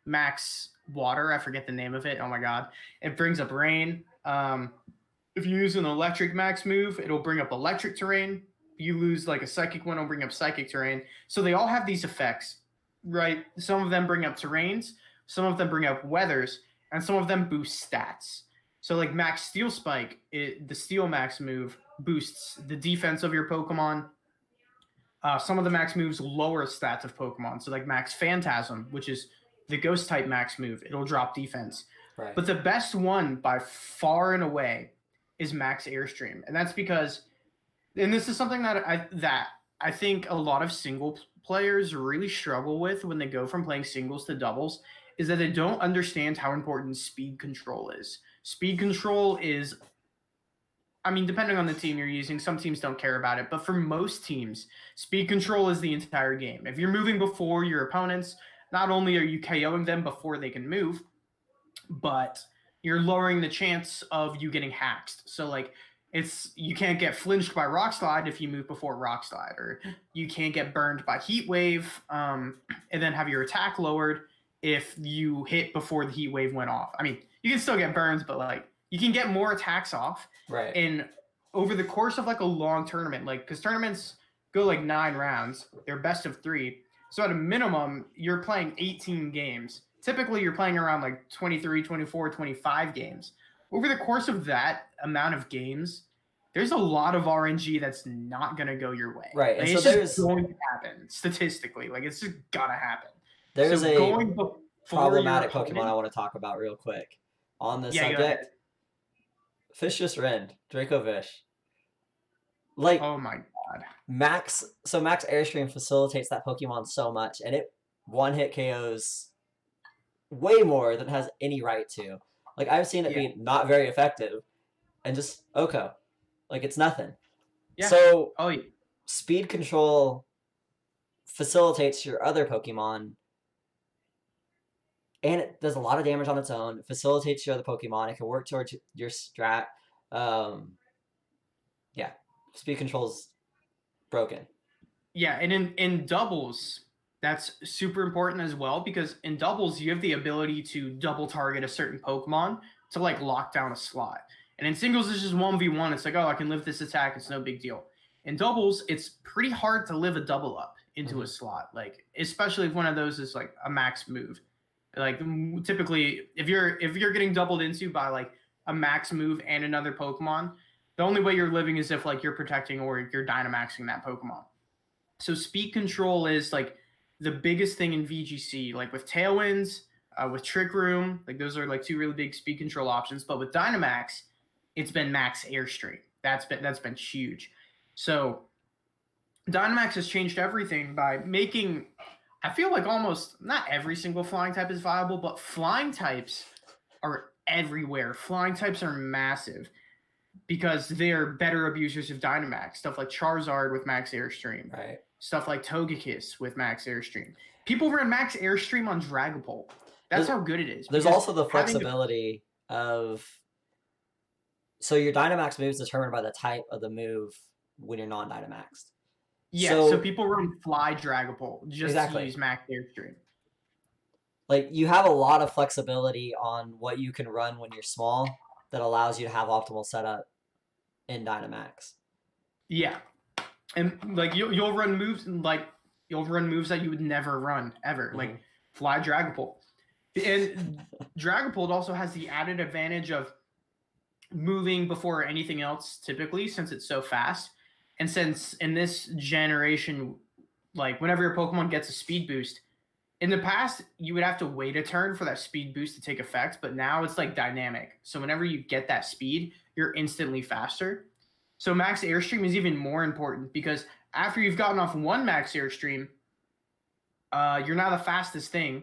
Max Water, I forget the name of it. Oh my God. It brings up Rain. If you use an electric max move, it'll bring up electric terrain. You lose like a psychic one, it'll bring up psychic terrain. So they all have these effects, right? Some of them bring up terrains. Some of them bring up weathers. and some of them boost stats. So like Max Steel Spike, the Steel Max move boosts the defense of your Pokemon. Some of the max moves lower stats of Pokemon. So like Max Phantasm, which is the Ghost type max move, it'll drop defense. Right. But the best one by far and away is Max Airstream, and that's because, and this is something that I think a lot of single players really struggle with when they go from playing singles to doubles, is that they don't understand how important speed control is. Speed control is, I mean, depending on the team you're using, some teams don't care about it, but for most teams, speed control is the entire game. If you're moving before your opponents, not only are you KOing them before they can move, but you're lowering the chance of you getting hacked. So like, you can't get flinched by Rock Slide if you move before Rock Slide, or you can't get burned by Heat Wave, and then have your attack lowered if you hit before the Heat Wave went off. I mean, you can still get burns, but like, you can get more attacks off. Right. And over the course of like a long tournament, like, because tournaments go like 9 rounds, they're best of 3. So at a minimum, you're playing 18 games. Typically, you're playing around like 23, 24, 25 games. Over the course of that amount of games, there's a lot of RNG that's not going to go your way. Right. Like, And it's so just going to happen statistically. Like, it's just going to happen. There's So a going before problematic your Pokemon opponent- I want to talk about real quick on this Yeah, go ahead. subject. Fish just rend. Draco Fish. Like, Oh my god. Max Airstream facilitates that Pokemon so much, and it one-hit KOs way more than it has any right to. Like, I've seen it be not very effective, and just Oko. Like, it's nothing. Yeah. So, Oh, yeah. speed control facilitates your other Pokemon, and it does a lot of damage on its own. It facilitates your other Pokemon. It can work towards your strat. Yeah, speed control's broken. Yeah, and in doubles, that's super important as well, because in doubles, you have the ability to double target a certain Pokemon to like lock down a slot. And in singles, it's just 1v1. It's like, oh, I can live this attack. It's no big deal. In doubles, it's pretty hard to live a double up into a slot, like, especially if one of those is like a max move. Like, typically, if you're getting doubled into by like a max move and another Pokemon, the only way you're living is if like you're protecting or you're Dynamaxing that Pokemon. So speed control is like the biggest thing in VGC, like with Tailwinds, with Trick Room, like those are like 2 really big speed control options. But with Dynomax, it's been Max Airstream. That's been huge. So Dynomax has changed everything by making, I feel like almost not every single flying type is viable, but flying types are everywhere. Flying types are massive because they're better abusers of Dynomax. Stuff like Charizard with Max Airstream. Right. Stuff like Togekiss with Max Airstream. People run Max Airstream on Dragapult. That's how good it is. There's because also the flexibility of, so your Dynamax move is determined by the type of the move when you're non-Dynamaxed. Yeah, so people run Fly Dragapult just to use Max Airstream. Like, you have a lot of flexibility on what you can run when you're small that allows you to have optimal setup in Dynomax. Yeah. And like you'll run moves that you would never run ever, like Fly Dragapult. And Dragapult also has the added advantage of moving before anything else typically, since it's so fast. And since in this generation, like whenever your Pokemon gets a speed boost, in the past you would have to wait a turn for that speed boost to take effect, but now it's like dynamic. So whenever you get that speed, you're instantly faster. So Max Airstream is even more important because after you've gotten off one Max Airstream, you're now the fastest thing,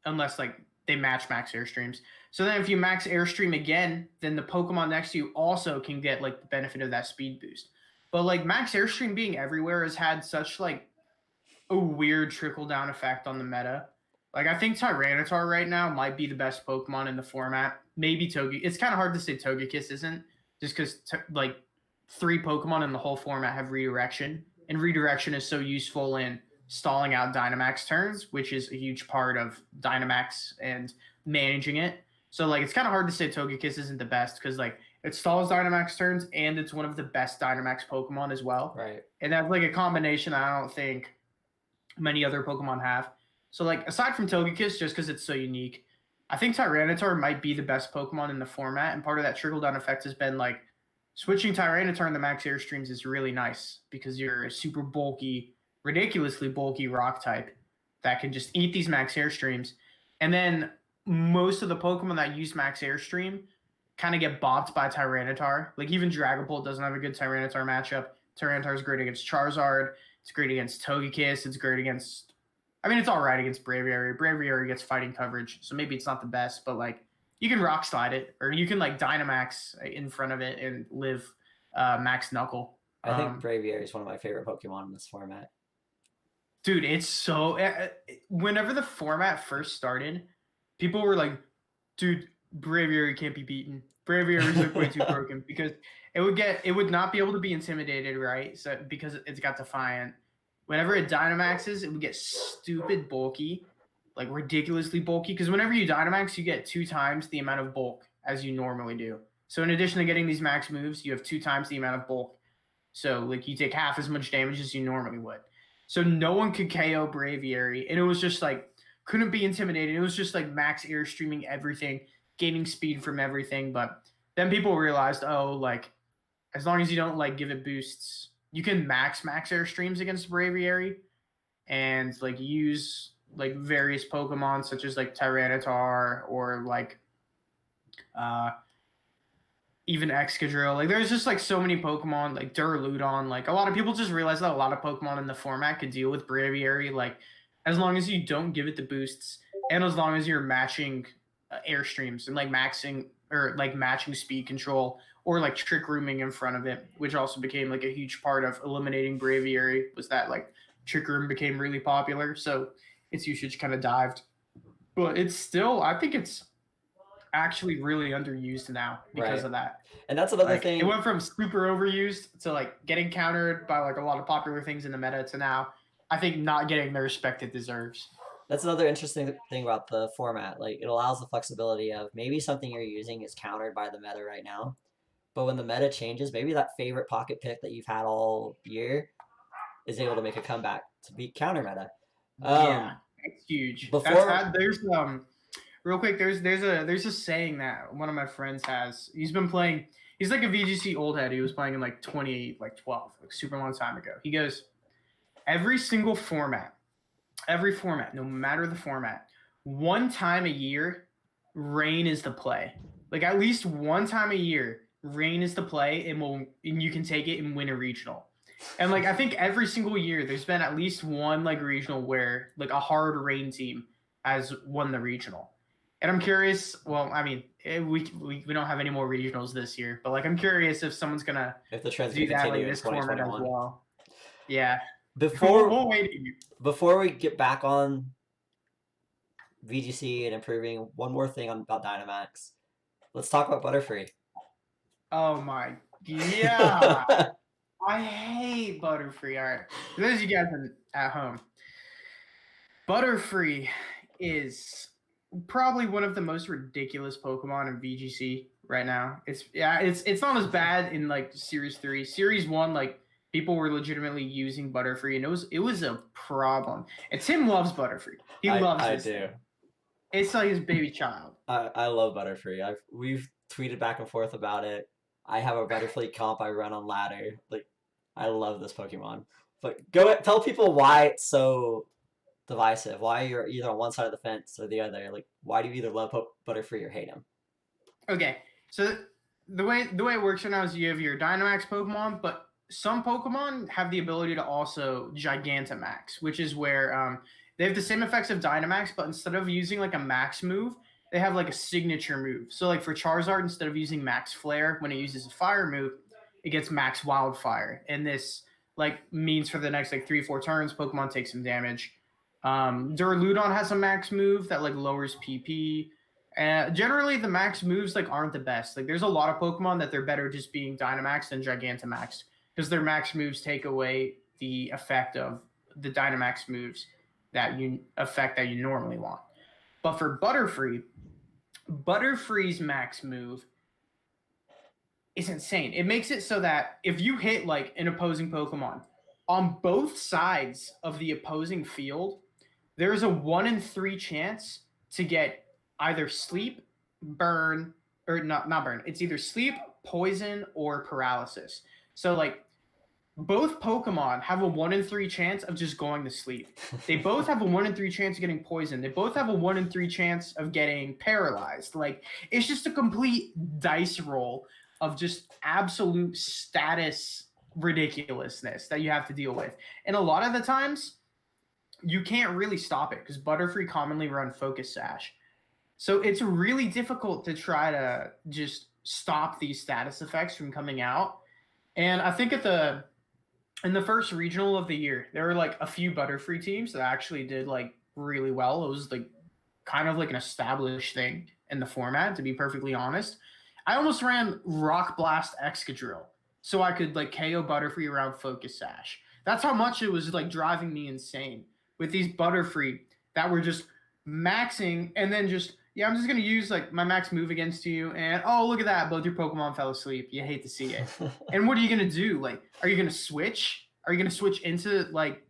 unless like they match Max Airstreams. So then if you Max Airstream again, then the Pokemon next to you also can get like the benefit of that speed boost. But like Max Airstream being everywhere has had such like a weird trickle down effect on the meta. Like I think Tyranitar right now might be the best Pokemon in the format. Maybe Togekiss. It's kind of hard to say Togekiss isn't, just because like 3 Pokemon in the whole format have redirection, and redirection is so useful in stalling out Dynamax turns, which is a huge part of Dynamax and managing it. So like it's kind of hard to say Togekiss isn't the best because like it stalls Dynamax turns and it's one of the best Dynamax Pokemon as well. Right. And that's like a combination I don't think many other Pokemon have. So like aside from Togekiss, just because it's so unique, I think Tyranitar might be the best Pokemon in the format, and part of that trickle-down effect has been like switching Tyranitar into Max Airstreams is really nice because you're a super bulky, ridiculously bulky rock type that can just eat these Max Airstreams. And then most of the Pokemon that use Max Airstream kind of get bopped by Tyranitar. Like even Dragapult doesn't have a good Tyranitar matchup. Tyranitar is great against Charizard. It's great against Togekiss. It's great against... I mean, it's all right against Braviary. Braviary gets fighting coverage, so maybe it's not the best, but like you can Rock Slide it, or you can like Dynomax in front of it and live Max Knuckle. I think Braviary is one of my favorite Pokemon in this format. Dude, it's so... whenever the format first started, people were like, dude, Braviary can't be beaten. Braviary is like way too broken because it would not be able to be intimidated, right? So because it's got Defiant. Whenever it Dynamaxes, it would get stupid bulky, like ridiculously bulky. Because whenever you Dynamax, you get 2 times the amount of bulk as you normally do. So in addition to getting these max moves, you have 2 times the amount of bulk. So like you take half as much damage as you normally would. So no one could KO Braviary, and it was just like couldn't be intimidated. It was just like max airstreaming everything, gaining speed from everything. But then people realized, oh, like as long as you don't like give it boosts, you can max airstreams against Braviary and like use like various Pokemon such as like Tyranitar or like even Excadrill. Like there's just like so many Pokemon, like Duraludon. Like a lot of people just realized that a lot of Pokemon in the format could deal with Braviary. Like as long as you don't give it the boosts and as long as you're matching airstreams and like maxing or like matching speed control or like trick rooming in front of it, which also became like a huge part of eliminating Braviary, was that like trick room became really popular. So its usage kind of dived. But it's still, I think it's actually really underused now because of that. And that's another like, thing. It went from super overused to like getting countered by like a lot of popular things in the meta to now, I think, not getting the respect it deserves. That's another interesting thing about the format. Like it allows the flexibility of maybe something you're using is countered by the meta right now. But when the meta changes, maybe that favorite pocket pick that you've had all year is able to make a comeback to beat counter meta. Yeah, it's huge. There's real quick. There's a saying that one of my friends has. He's been playing. He's like a VGC old head. He was playing in like 2012, like super long time ago. He goes, every single format, no matter the format, one time a year, rain is the play. Like at least one time a year, rain is the play, and you can take it and win a regional. And like I think every single year there's been at least one like regional where like a hard rain team has won the regional. And I'm curious, well, I mean, we don't have any more regionals this year, but like I'm curious if someone's gonna do that like this format as well. Yeah. Before we get back on VGC and improving, one more thing about Dynomax. Let's talk about Butterfree. Oh my, yeah. I hate Butterfree. All right, for those of you guys at home, Butterfree is probably one of the most ridiculous Pokemon in VGC right now. It's not as bad in like Series 3. Series 1, like people were legitimately using Butterfree, and it was a problem. And Tim loves Butterfree. He loves it. I do. It's like his baby child. I love Butterfree. We've tweeted back and forth about it. I have a Butterfree comp I run on ladder. Like, I love this Pokemon. But tell people why it's so divisive. Why you're either on one side of the fence or the other. Like, why do you either love Butterfree or hate him? Okay, so the way it works right now is you have your Dynomax Pokemon, but some Pokemon have the ability to also Gigantamax, which is where they have the same effects of Dynomax, but instead of using like a max move, they have like a signature move. So like for Charizard, instead of using Max Flare when it uses a fire move, it gets Max Wildfire. And this like means for the next like 3-4 turns, Pokemon take some damage. Duraludon has a max move that like lowers PP. Generally the max moves like aren't the best. Like there's a lot of Pokemon that they're better just being Dynamax than Gigantamax because their max moves take away the effect of the Dynamax moves that you normally want. But for Butterfree's max move is insane. It makes it so that if you hit like an opposing Pokemon on both sides of the opposing field, there's a 1 in 3 chance to get either sleep, burn, or not burn. It's either sleep, poison, or paralysis. So like both Pokemon have a 1 in 3 chance of just going to sleep. They both have a 1 in 3 chance of getting poisoned. They both have a 1 in 3 chance of getting paralyzed. Like, it's just a complete dice roll of just absolute status ridiculousness that you have to deal with. And a lot of the times, you can't really stop it because Butterfree commonly run Focus Sash. So it's really difficult to try to just stop these status effects from coming out. And I think in the first regional of the year, there were like a few Butterfree teams that actually did like really well. It was like kind of like an established thing in the format, to be perfectly honest. I almost ran Rock Blast Excadrill so I could like KO Butterfree around Focus Sash. That's how much it was like driving me insane with these Butterfree that were just maxing and then just, yeah, I'm just going to use like my max move against you. And oh, look at that. Both your Pokemon fell asleep. You hate to see it. And what are you going to do? Like, are you going to switch? Are you going to switch into like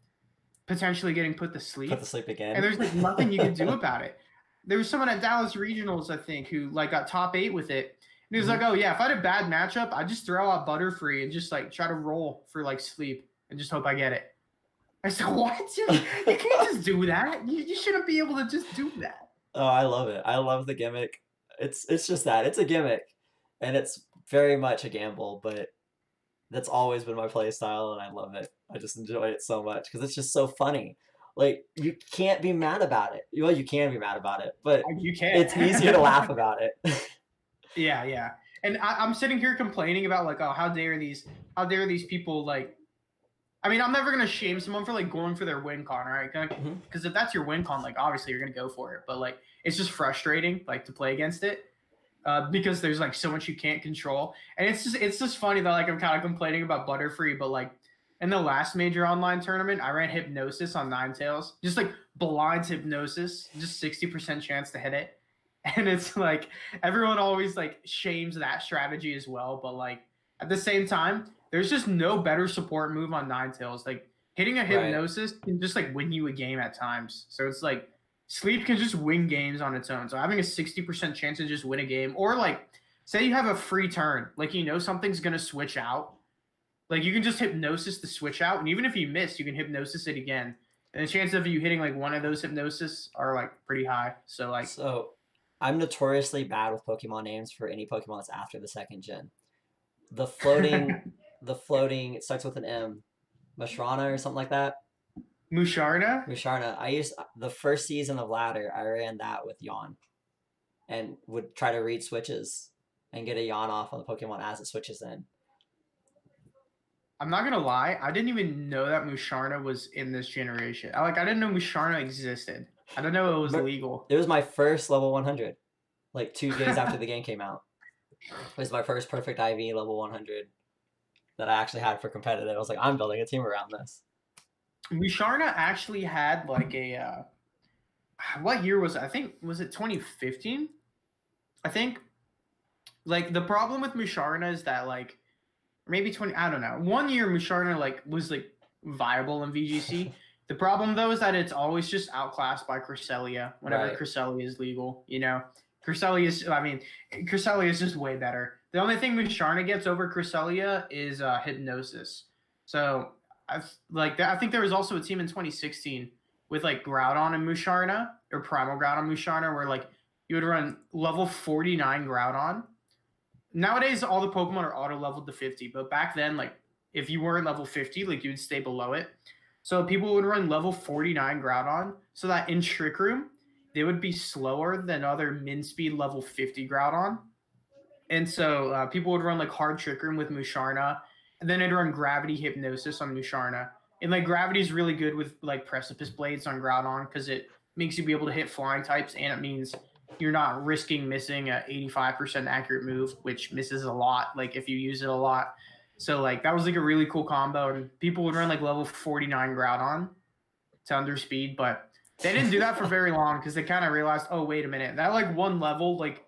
potentially getting put to sleep? Put to sleep again. And there's like nothing you can do about it. There was someone at Dallas Regionals, I think, who like got top 8 with it. And he was like, oh yeah, if I had a bad matchup, I'd just throw out Butterfree and just like try to roll for like sleep and just hope I get it. I said, what? You can't just do that. You shouldn't be able to just do that. Oh, I love it. I love the gimmick. It's just that. It's a gimmick. And it's very much a gamble, but that's always been my play style, and I love it. I just enjoy it so much because it's just so funny. Like, you can't be mad about it. Well, you can be mad about it, but you can. It's easier to laugh about it. Yeah. And I'm sitting here complaining about like, oh, how dare these people like. I mean, I'm never gonna shame someone for like going for their win con, right? Because if that's your win con, like obviously you're gonna go for it. But like, it's just frustrating, like to play against it, because there's like so much you can't control, and it's just funny that like I'm kind of complaining about Butterfree, but like in the last major online tournament, I ran Hypnosis on Ninetales, just like blind Hypnosis, just 60% chance to hit it, and it's like everyone always like shames that strategy as well, but like at the same time. There's just no better support move on Ninetales. Like hitting a Hypnosis can just like win you a game at times. So it's like Sleep can just win games on its own. So having a 60% chance to just win a game, or like say you have a free turn, like you know something's gonna switch out. Like you can just Hypnosis the switch out, and even if you miss, you can Hypnosis it again. And the chances of you hitting like one of those Hypnosis are like pretty high. So like I'm notoriously bad with Pokemon names for any Pokemon that's after the second gen. The floating, it starts with an M. Mushara or something like that. Musharna? I used the first season of Ladder, I ran that with Yawn. And would try to read switches and get a Yawn off on the Pokemon as it switches in. I'm not gonna lie, I didn't even know that Musharna was in this generation. I didn't know Musharna existed. I didn't know it was legal. It was my first level 100. Like 2 days after the game came out. It was my first perfect IV level 100. That I actually had for competitive. I was like, I'm building a team around this. Musharna actually had like a what year was it? I think was it 2015? I think like the problem with Musharna is that like maybe 20, I don't know. 1 year Musharna like was like viable in VGC. The problem though is that it's always just outclassed by Cresselia whenever Cresselia is legal, you know. Cresselia is just way better. The only thing Musharna gets over Cresselia is Hypnosis. So I think there was also a team in 2016 with like Groudon and Musharna, or Primal Groudon and Musharna, where like you would run level 49 Groudon. Nowadays, all the Pokemon are auto leveled to 50, but back then, like if you weren't level 50, like you'd stay below it. So people would run level 49 Groudon, so that in Trick Room they would be slower than other min speed level 50 Groudon. And so people would run like hard Trick Room with Musharna, and then they'd run Gravity Hypnosis on Musharna. And like Gravity is really good with like Precipice Blades on Groudon because it makes you be able to hit flying types, and it means you're not risking missing a 85% accurate move, which misses a lot, like if you use it a lot. So like that was like a really cool combo, and people would run like level 49 Groudon to underspeed, but they didn't do that for very long because they kind of realized, oh wait a minute, that like one level like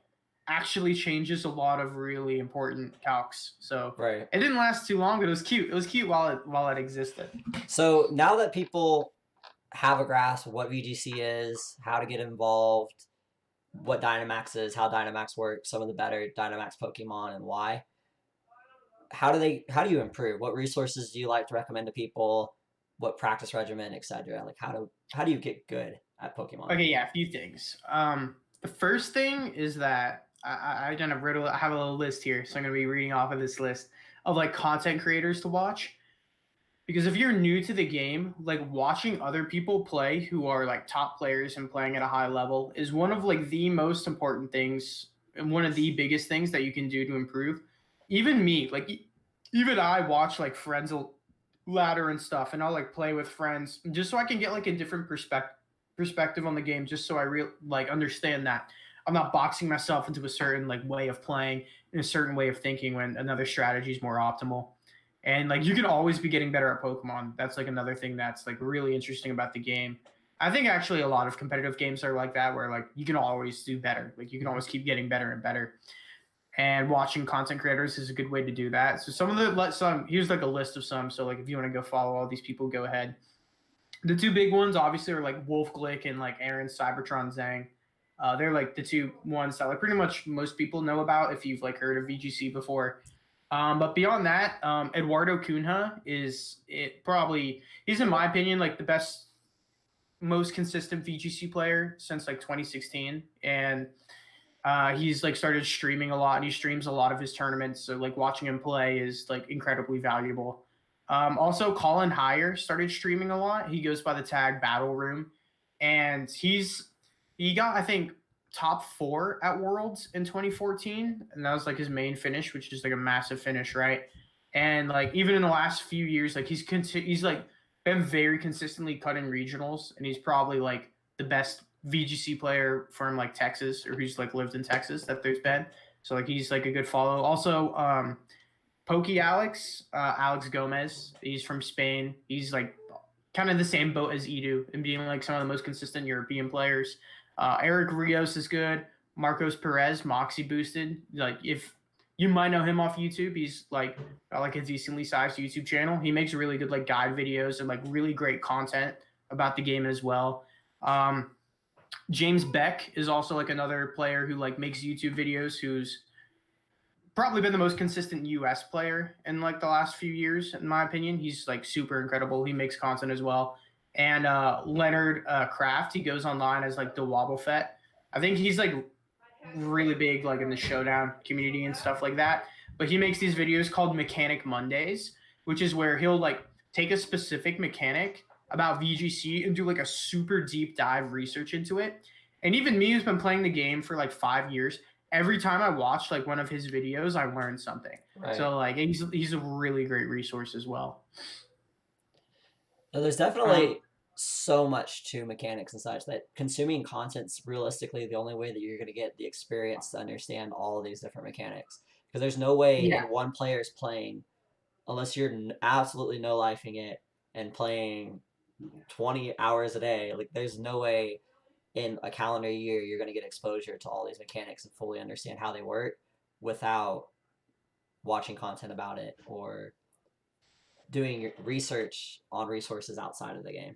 actually changes a lot of really important calcs. So it didn't last too long, but it was cute. It was cute while it existed. So now that people have a grasp of what VGC is, how to get involved, what Dynomax is, how Dynomax works, some of the better Dynomax Pokemon, and why. How do you improve? What resources do you like to recommend to people? What practice regimen, etc.? Like how do you get good at Pokemon? Okay, yeah, a few things. The first thing is that I kind of I have a little list here, so I'm gonna be reading off of this list of like content creators to watch. Because if you're new to the game, like watching other people play who are like top players and playing at a high level is one of like the most important things and one of the biggest things that you can do to improve. Even me, like even I watch like friends ladder and stuff, and I'll like play with friends just so I can get like a different perspective on the game, just so I like understand that I'm not boxing myself into a certain like way of playing in a certain way of thinking when another strategy is more optimal. And like you can always be getting better at Pokemon. That's like another thing that's like really interesting about the game. I think actually a lot of competitive games are like that, where like you can always do better. Like you can always keep getting better and better. And watching content creators is a good way to do that. So here's like a list of some. So like if you want to go follow all these people, go ahead. The two big ones obviously are like Wolf Glick and like Aaron Cybertron Zhang. They're like the two ones that like pretty much most people know about if you've like heard of VGC before. But beyond that, Eduardo Cunha he's in my opinion like the best, most consistent VGC player since like 2016, and he's like started streaming a lot, and he streams a lot of his tournaments. So like watching him play is like incredibly valuable. Also, Colin Heyer started streaming a lot. He goes by the tag Battle Room, and he got I think top 4 at Worlds in 2014, and that was like his main finish, which is like a massive finish, right? And like even in the last few years, like he's like been very consistently cutting regionals, and he's probably like the best VGC player from like Texas, or who's like lived in Texas that there's been. So like he's like a good follow. Also, Alex Gomez, he's from Spain. He's like kind of the same boat as Edu and being like some of the most consistent European players. Eric Rios is good. Marcos Perez, Moxie boosted. Like if you might know him off YouTube, he's like got like a decently sized YouTube channel. He makes really good like guide videos and like really great content about the game as well. James Beck is also like another player who like makes YouTube videos, who's probably been the most consistent US player in like the last few years, in my opinion. He's like super incredible. He makes content as well. And Leonard Kraft, he goes online as like the Wobblefett. I think he's like really big like in the Showdown community and stuff like that. But he makes these videos called Mechanic Mondays, which is where he'll like take a specific mechanic about VGC and do like a super deep dive research into it. And even me, who's been playing the game for like 5 years, every time I watch like one of his videos, I learn something. Right. So like he's a really great resource as well. There's definitely so much to mechanics and such that consuming content's realistically the only way that you're going to get the experience to understand all of these different mechanics. Because there's no way in one player's playing, unless you're absolutely no-lifing it and playing 20 hours a day, like there's no way in a calendar year you're going to get exposure to all these mechanics and fully understand how they work without watching content about it or doing research on resources outside of the game.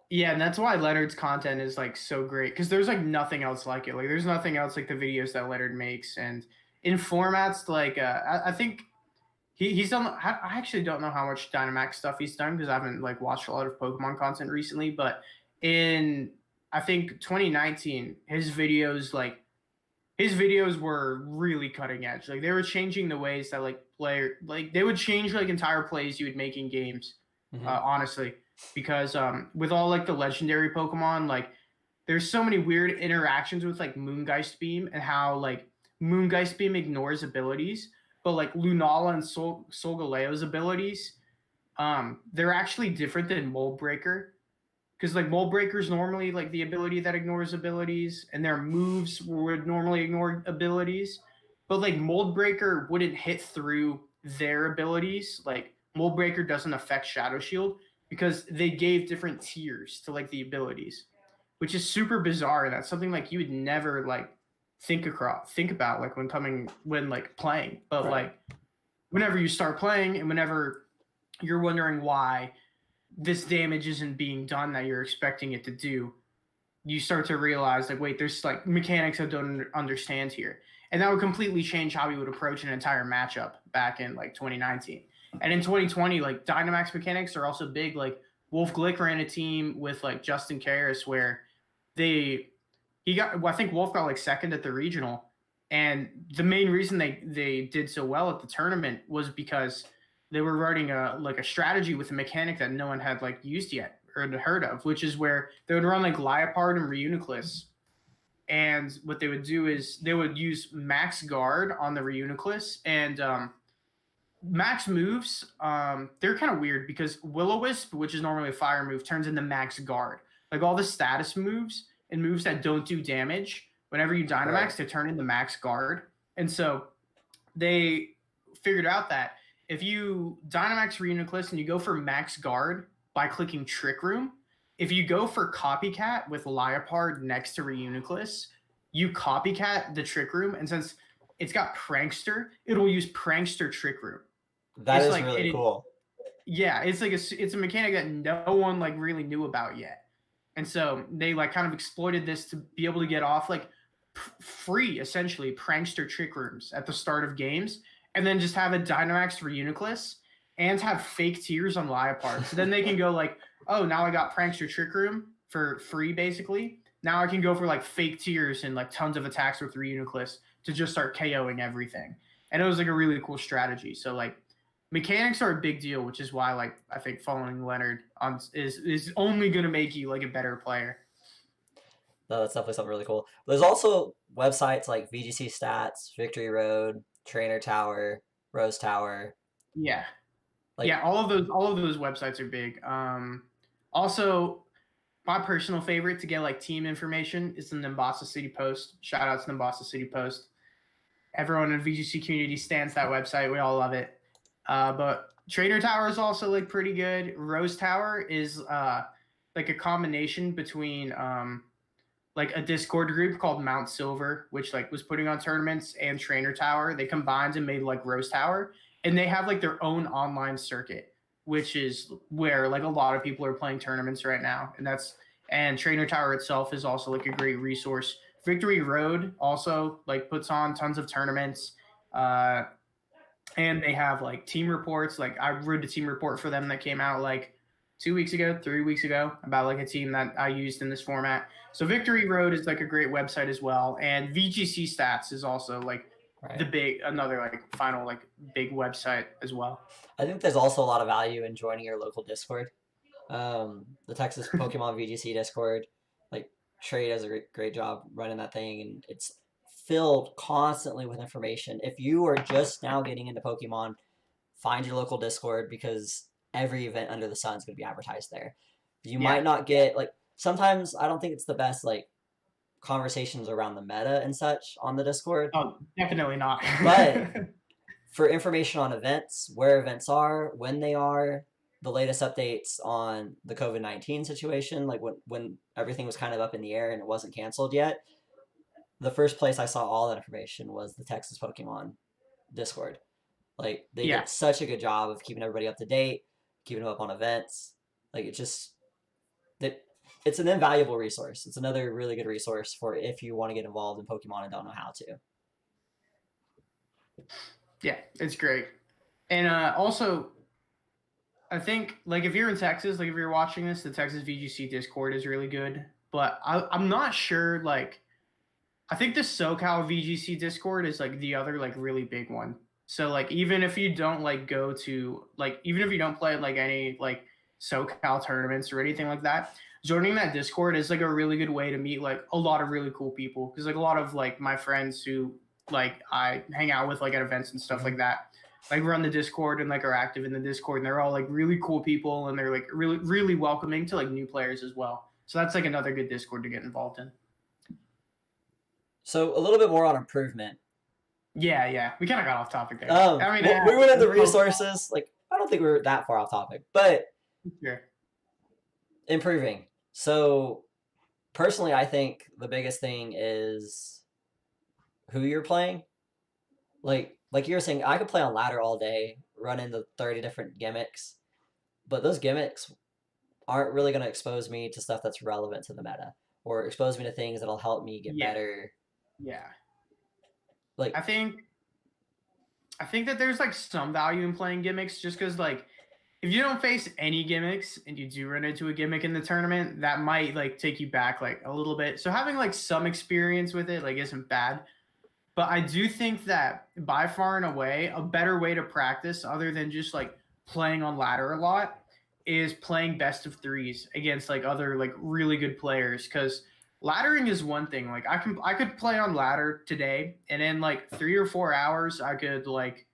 Yeah, and that's why Leonard's content is like so great, because there's like nothing else like it. Like there's nothing else like the videos that Leonard makes, and in formats like I think he's done. I actually don't know how much Dynomax stuff he's done because I haven't like watched a lot of Pokemon content recently. But in I think 2019, his videos were really cutting edge. Like they were changing the ways that they would change like entire plays you would make in games. Honestly, because with all like the legendary Pokemon, like there's so many weird interactions with like Moongeist Beam and how like Moongeist Beam ignores abilities, but like Lunala and Solgaleo's abilities, they're actually different than Mold Breaker. Because like Mold Breaker is normally like the ability that ignores abilities, and their moves would normally ignore abilities. But like Mold Breaker wouldn't hit through their abilities. Like Mold Breaker doesn't affect Shadow Shield because they gave different tiers to like the abilities, which is super bizarre. And that's something like you would never like think about like when like playing. But like whenever you start playing and whenever you're wondering why this damage isn't being done that you're expecting it to do, you start to realize like, wait, there's like mechanics I don't understand here, and that would completely change how we would approach an entire matchup back in like 2019. And in 2020, like Dynomax mechanics are also big. Like Wolf Glick ran a team with like Justin Karras where I think Wolf got like second at the regional, and the main reason they did so well at the tournament was because they were running a strategy with a mechanic that no one had like used yet or heard of, which is where they would run like Leopard and Reuniclus. And what they would do is they would use max guard on the Reuniclus, and max moves, they're kind of weird because Will-O-Wisp, which is normally a fire move, turns into max guard. Like all the status moves and moves that don't do damage, whenever you Dynamax, Right. they turn into max guard. And so they figured out that if you Dynamax Reuniclus and you go for max guard by clicking Trick Room, if you go for Copycat with Leopard next to Reuniclus, you copycat the Trick Room, and since it's got Prankster, it'll use Prankster Trick Room. That It's is like really cool. Yeah, it's like it's a mechanic that no one like really knew about yet, and so they like kind of exploited this to be able to get off like free essentially Prankster Trick Rooms at the start of games, and then just have a Dynamax for Reuniclus and have fake tears on Leopard. So then they can go like, oh, now I got Prankster Trick Room for free basically. Now I can go for like fake tears and like tons of attacks with Reuniclus to just start KOing everything. And it was like a really cool strategy. So like mechanics are a big deal, which is why like I think following Leonard on is only gonna make you like a better player. No, that's definitely something really cool. There's also websites like VGC Stats, Victory Road, Trainer Tower, Rose Tower. Yeah. Like, Yeah, all of those websites are big. Also, my personal favorite to get like team information is the Nimbasa City Post. Shout out to Nimbasa City Post. Everyone in the VGC community stands that website. We all love it. But Trainer Tower is also like pretty good. Rose Tower is like a combination between like a Discord group called Mount Silver, which like was putting on tournaments, and Trainer Tower. They combined and made like Rose Tower, and they have like their own online circuit, which is where like a lot of people are playing tournaments right now. And Trainer Tower itself is also like a great resource. Victory Road also like puts on tons of tournaments. And they have like team reports. Like I wrote a team report for them that came out like 3 weeks ago about like a team that I used in this format. So Victory Road is like a great website as well. And VGC Stats is also like another like final like big website as well. I think there's also a lot of value in joining your local Discord. The Texas Pokemon VGC Discord, like Trey does a great job running that thing, and it's filled constantly with information. If you are just now getting into Pokemon, find your local Discord because every event under the sun is going to be advertised there. You might not get like sometimes I don't think it's the best like conversations around the meta and such on the Discord. Oh, definitely not. But for information on events, where events are, when they are, the latest updates on the COVID-19 situation, like when everything was kind of up in the air and it wasn't canceled yet, the first place I saw all that information was the Texas Pokemon Discord. Like they did such a good job of keeping everybody up to date, keeping them up on events. Like it's an invaluable resource. It's another really good resource for if you want to get involved in Pokemon and don't know how to. Yeah, it's great. And also, I think like if you're in Texas, like if you're watching this, the Texas VGC Discord is really good. But I'm not sure, like, I think the SoCal VGC Discord is like the other like really big one. So like even if you don't like go to like even if you don't play like any like SoCal tournaments or anything like that, joining that Discord is like a really good way to meet like a lot of really cool people, because like a lot of like my friends who like I hang out with like at events and stuff like that, like run the Discord and like are active in the Discord, and they're all like really cool people, and they're like really welcoming to like new players as well. So that's like another good Discord to get involved in. So a little bit more on improvement. Yeah, we kind of got off topic there. I mean, we went into resources. Like I don't think we were that far off topic, but sure. Improving. So personally, I think the biggest thing is who you're playing. Like you were saying, I could play on ladder all day, run into 30 different gimmicks, but those gimmicks aren't really going to expose me to stuff that's relevant to the meta. or expose me to things that'll help me get Yeah. better. Yeah. Like, I think that there's like some value in playing gimmicks, just because like if you don't face any gimmicks and you do run into a gimmick in the tournament, that might like take you back like a little bit. So having like some experience with it like isn't bad. But I do think that by far and away, a better way to practice, other than just like playing on ladder a lot, is playing best of threes against like other like really good players. Because laddering is one thing. Like I could play on ladder today, and in like 3 or 4 hours, I could like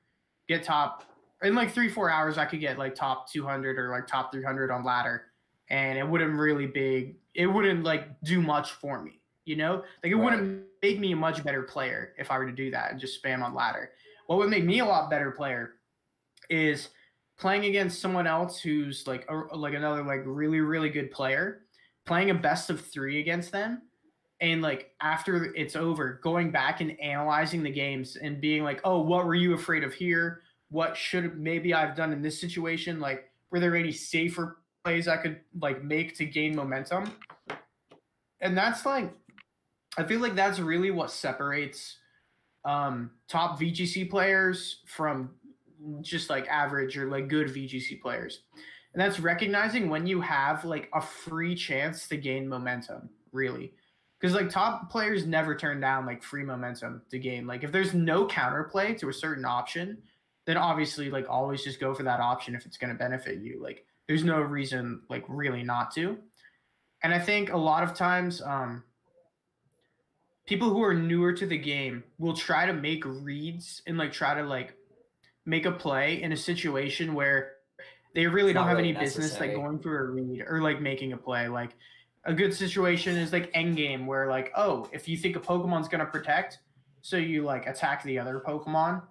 get top. In like 3-4 hours, I could get like top 200 or like top 300 on ladder, and it wouldn't like do much for me. Like it wouldn't make me a much better player if I were to do that and just spam on ladder. What would make me a lot better player is playing against someone else who's like another like really really good player, playing a best of 3 against them, and like after it's over, going back and analyzing the games and being like, oh, what were you afraid of here? What should maybe I've done in this situation? Like, were there any safer plays I could like make to gain momentum? And that's like, I feel like that's really what separates top VGC players from just like average or like good VGC players. And that's recognizing when you have like a free chance to gain momentum, really. Because like top players never turn down like free momentum to gain. Like if there's no counterplay to a certain option, then obviously like always just go for that option if it's going to benefit you. Like there's no reason like really not to. And I think a lot of times people who are newer to the game will try to make reads and like try to like make a play in a situation where they really don't have really any business like necessary. going through a read or like making a play. Like a good situation is like endgame where like, oh, if you think a Pokemon's gonna protect, so you like attack the other Pokemon.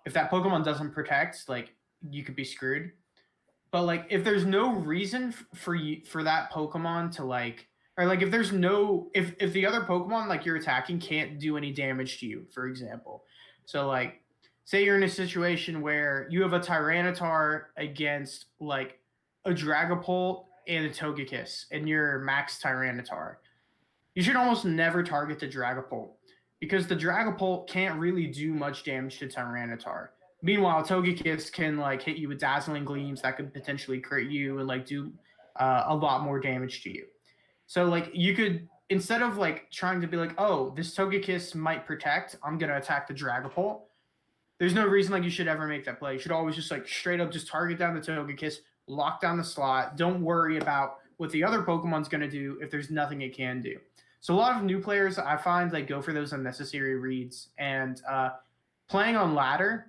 If that Pokemon doesn't protect, like you could be screwed. But like if there's no reason for that Pokemon to like, or like if there's no if the other Pokemon like you're attacking can't do any damage to you, for example. So like say you're in a situation where you have a Tyranitar against like a Dragapult and a Togekiss and you're max Tyranitar. You should almost never target the Dragapult because the Dragapult can't really do much damage to Tyranitar. Meanwhile, Togekiss can like hit you with dazzling gleams that could potentially crit you and like do a lot more damage to you. So like you could, instead of like trying to be like, oh, this Togekiss might protect, I'm gonna attack the Dragapult. There's no reason like you should ever make that play. You should always just like straight up just target down the Togekiss, lock down the slot. Don't worry about what the other Pokemon's gonna do if there's nothing it can do. So a lot of new players I find like go for those unnecessary reads, and playing on ladder,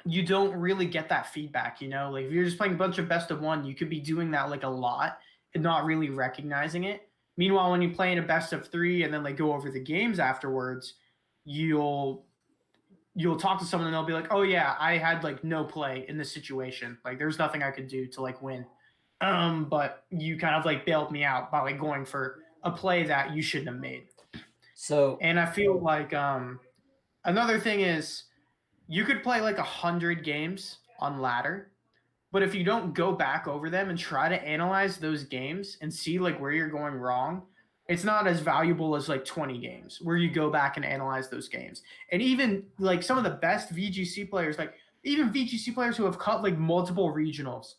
you don't really get that feedback, like if you're just playing a bunch of best of 1, you could be doing that like a lot and not really recognizing it. Meanwhile, when you play in a best of 3 and then like go over the games afterwards, you'll talk to someone and they'll be like, oh yeah, I had like no play in this situation, like there's nothing I could do to like win, but you kind of like bailed me out by like going for a play that you shouldn't have made. So, and I feel like another thing is you could play like 100 games on ladder, but if you don't go back over them and try to analyze those games and see like where you're going wrong, it's not as valuable as like 20 games where you go back and analyze those games. And even like some of the best VGC players, like even VGC players who have cut like multiple regionals,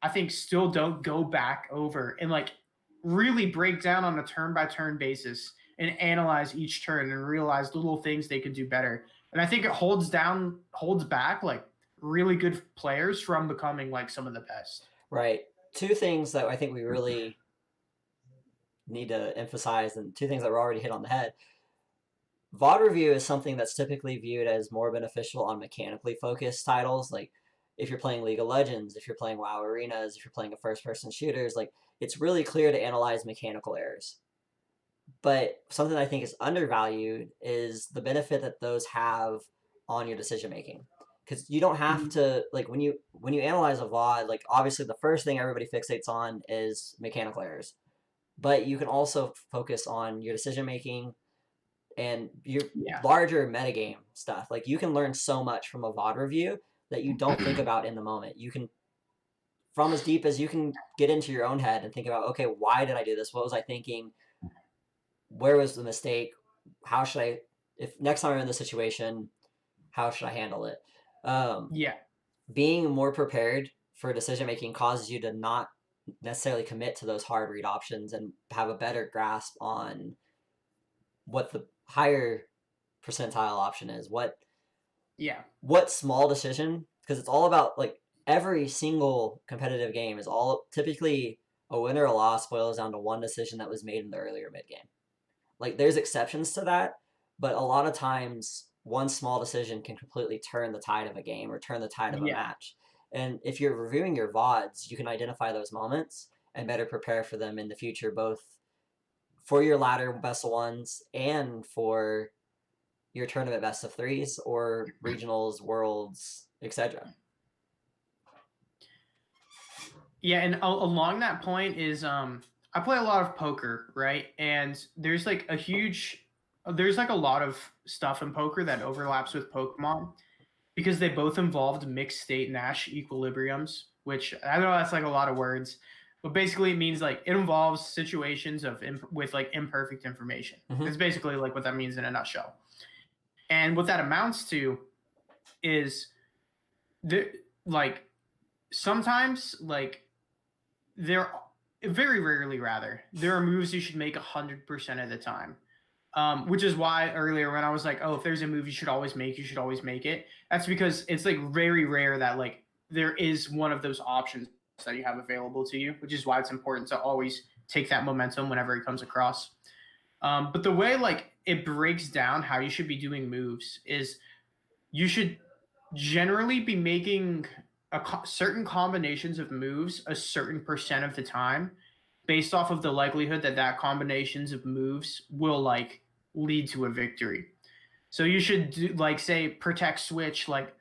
I think still don't go back over and like really break down on a turn by turn basis and analyze each turn and realize little things they could do better. And I think it holds back like really good players from becoming like some of the best. Right. 2 things that I think we really need to emphasize, and 2 things that were already hit on the head. VOD review is something that's typically viewed as more beneficial on mechanically focused titles. Like if you're playing League of Legends, if you're playing WoW Arenas, if you're playing a first-person shooters, like it's really clear to analyze mechanical errors. But something I think is undervalued is the benefit that those have on your decision making. Because you don't have to, like when you analyze a VOD, like obviously the first thing everybody fixates on is mechanical errors. But you can also focus on your decision making and your larger metagame stuff. Like you can learn so much from a VOD review that you don't think about in the moment. You can, from as deep as you can get into your own head and think about, okay, why did I do this? What was I thinking? where was the mistake? How should I, if next time I'm in this situation, how should I handle it? Yeah. Being more prepared for decision making causes you to not necessarily commit to those hard read options and have a better grasp on what the higher percentile option is. What small decision, because it's all about like every single competitive game is all typically a win or a loss boils down to one decision that was made in the earlier mid game. Like there's exceptions to that, but a lot of times one small decision can completely turn the tide of a game or turn the tide of a match. And if you're reviewing your VODs, you can identify those moments and better prepare for them in the future, both for your ladder best of ones and for your tournament best of threes or regionals, worlds, etc. Yeah, and along that point is I play a lot of poker, right? And there's like a lot of stuff in poker that overlaps with Pokemon because they both involved mixed state Nash equilibriums, which I know that's like a lot of words, but basically it means like it involves situations with like imperfect information. It's basically like what that means in a nutshell. And what that amounts to is like sometimes like there very rarely rather there are moves you should make 100% of the time, which is why earlier when I was like, oh, if there's a move you should always make it. That's because it's like very rare that like there is one of those options that you have available to you, which is why it's important to always take that momentum whenever it comes across. But the way like it breaks down how you should be doing moves is you should generally be making certain combinations of moves a certain percent of the time based off of the likelihood that combinations of moves will like lead to a victory. So you should do, like say protect switch like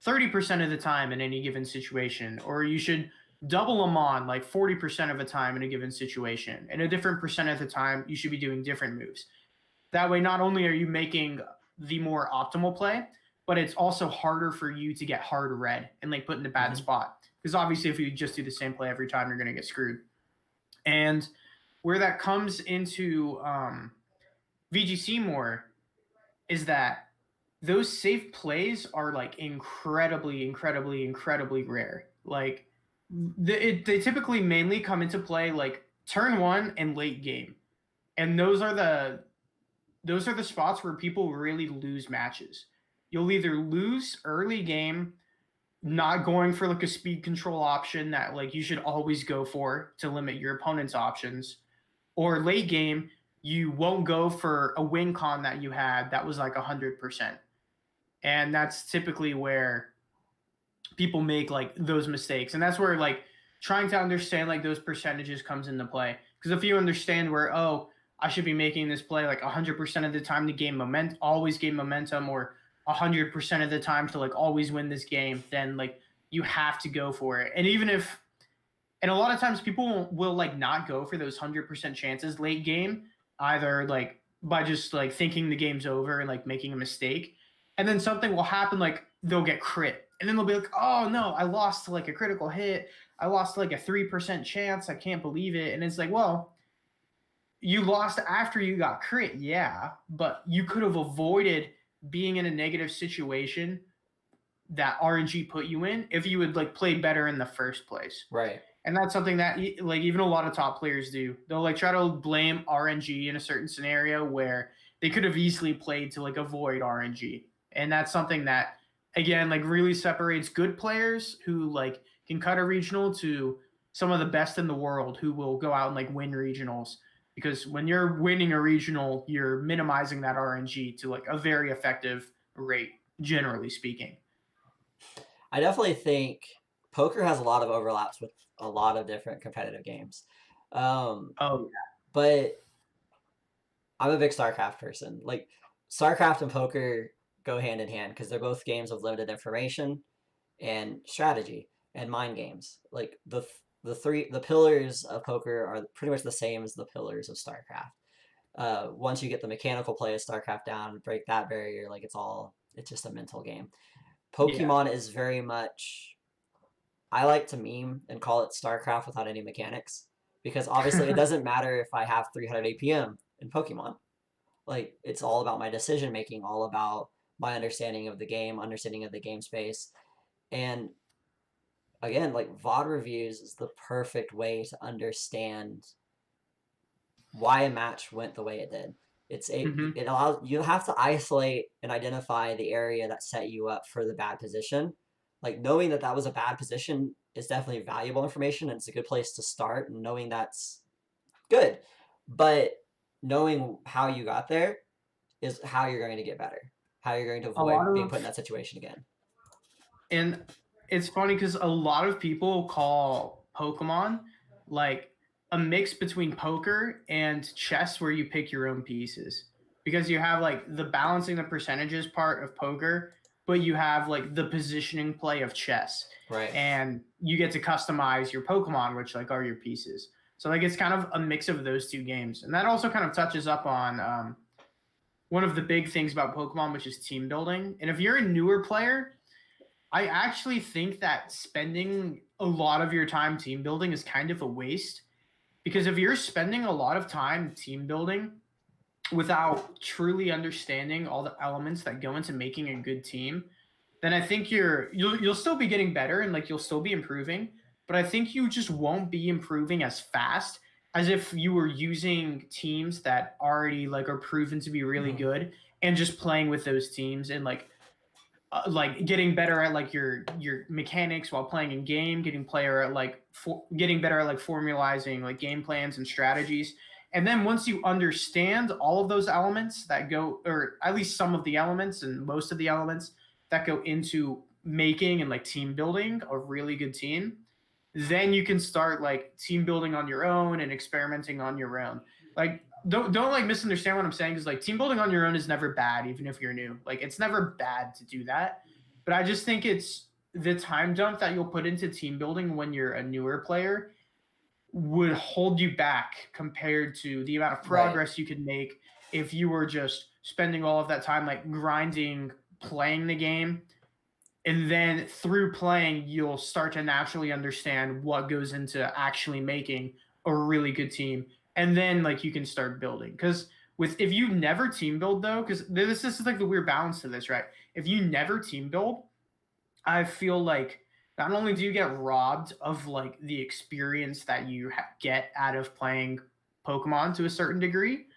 30% of the time in any given situation, or you should double them on like 40% of the time in a given situation, and a different percent of the time you should be doing different moves. That way not only are you making the more optimal play, but it's also harder for you to get hard read and like put in a bad spot. Because obviously if you just do the same play every time, you're going to get screwed. And where that comes into VGC more is that those safe plays are like incredibly rare. Like they typically mainly come into play like turn one and late game. And those are the spots where people really lose matches. You'll either lose early game, not going for like a speed control option that like you should always go for to limit your opponent's options, or late game, you won't go for a win con that you had that was like 100%. And that's typically where people make like those mistakes. And that's where like trying to understand like those percentages comes into play. Because if you understand where, oh, I should be making this play like 100% of the time to gain momentum, always gain momentum, or 100% of the time to like always win this game, then like you have to go for it. And even if, and a lot of times people will like not go for those 100% chances late game, either like by just like thinking the game's over and like making a mistake. And then something will happen, like they'll get crit. And then they'll be like, oh no, I lost to like a critical hit. I lost to like a 3% chance. I can't believe it. And it's like, well, you lost after you got crit. Yeah. But you could have avoided being in a negative situation that RNG put you in if you would like play better in the first place. Right. And that's something that like even a lot of top players do. They'll like try to blame RNG in a certain scenario where they could have easily played to like avoid RNG. And that's something that again like really separates good players who like can cut a regional to some of the best in the world who will go out and like win regionals. Because when you're winning a regional, you're minimizing that RNG to like a very effective rate, generally speaking. I definitely think poker has a lot of overlaps with a lot of different competitive games. Oh, yeah. But I'm a big StarCraft person. Like StarCraft and poker go hand in hand because they're both games of limited information and strategy and mind games. Like the pillars of poker are pretty much the same as the pillars of StarCraft. Once you get the mechanical play of StarCraft down, break that barrier, like it's just a mental game. Pokemon is very much, I like to meme and call it StarCraft without any mechanics, because obviously it doesn't matter if I have 300 APM in Pokemon. Like it's all about my decision making, all about my understanding of the game, understanding of the game space. And again, like VOD reviews is the perfect way to understand why a match went the way it did. It allows you have to isolate and identify the area that set you up for the bad position. Like knowing that that was a bad position is definitely valuable information, and it's a good place to start. And knowing that's good, but knowing how you got there is how you're going to get better. How you're going to avoid being put in that situation again. And it's funny because a lot of people call Pokemon like a mix between poker and chess where you pick your own pieces, because you have like the balancing the percentages part of poker, but you have like the positioning play of chess. Right. And you get to customize your Pokemon, which like are your pieces. So like it's kind of a mix of those two games. And that also kind of touches up on one of the big things about Pokemon, which is team building. And if you're a newer player, I actually think that spending a lot of your time team building is kind of a waste, because if you're spending a lot of time team building without truly understanding all the elements that go into making a good team, then I think you'll still be getting better and like you'll still be improving, but I think you just won't be improving as fast as if you were using teams that already like are proven to be really good and just playing with those teams and like getting better at like your mechanics while playing in game, getting better at like formalizing like game plans and strategies. And then once you understand all of those elements that go, or at least some of the elements and most of the elements that go into making and like team building a really good team, then you can start like team building on your own and experimenting on your own. Like don't like misunderstand what I'm saying, because like team building on your own is never bad, even if you're new. Like it's never bad to do that. But I just think it's the time dump that you'll put into team building when you're a newer player would hold you back compared to the amount of progress you could make if you were just spending all of that time like grinding, playing the game. And then through playing, you'll start to naturally understand what goes into actually making a really good team. And then like you can start building. Because if you never team build though, because this is like the weird balance to this, right? If you never team build, I feel like not only do you get robbed of like the experience that you get out of playing Pokemon to a certain degree,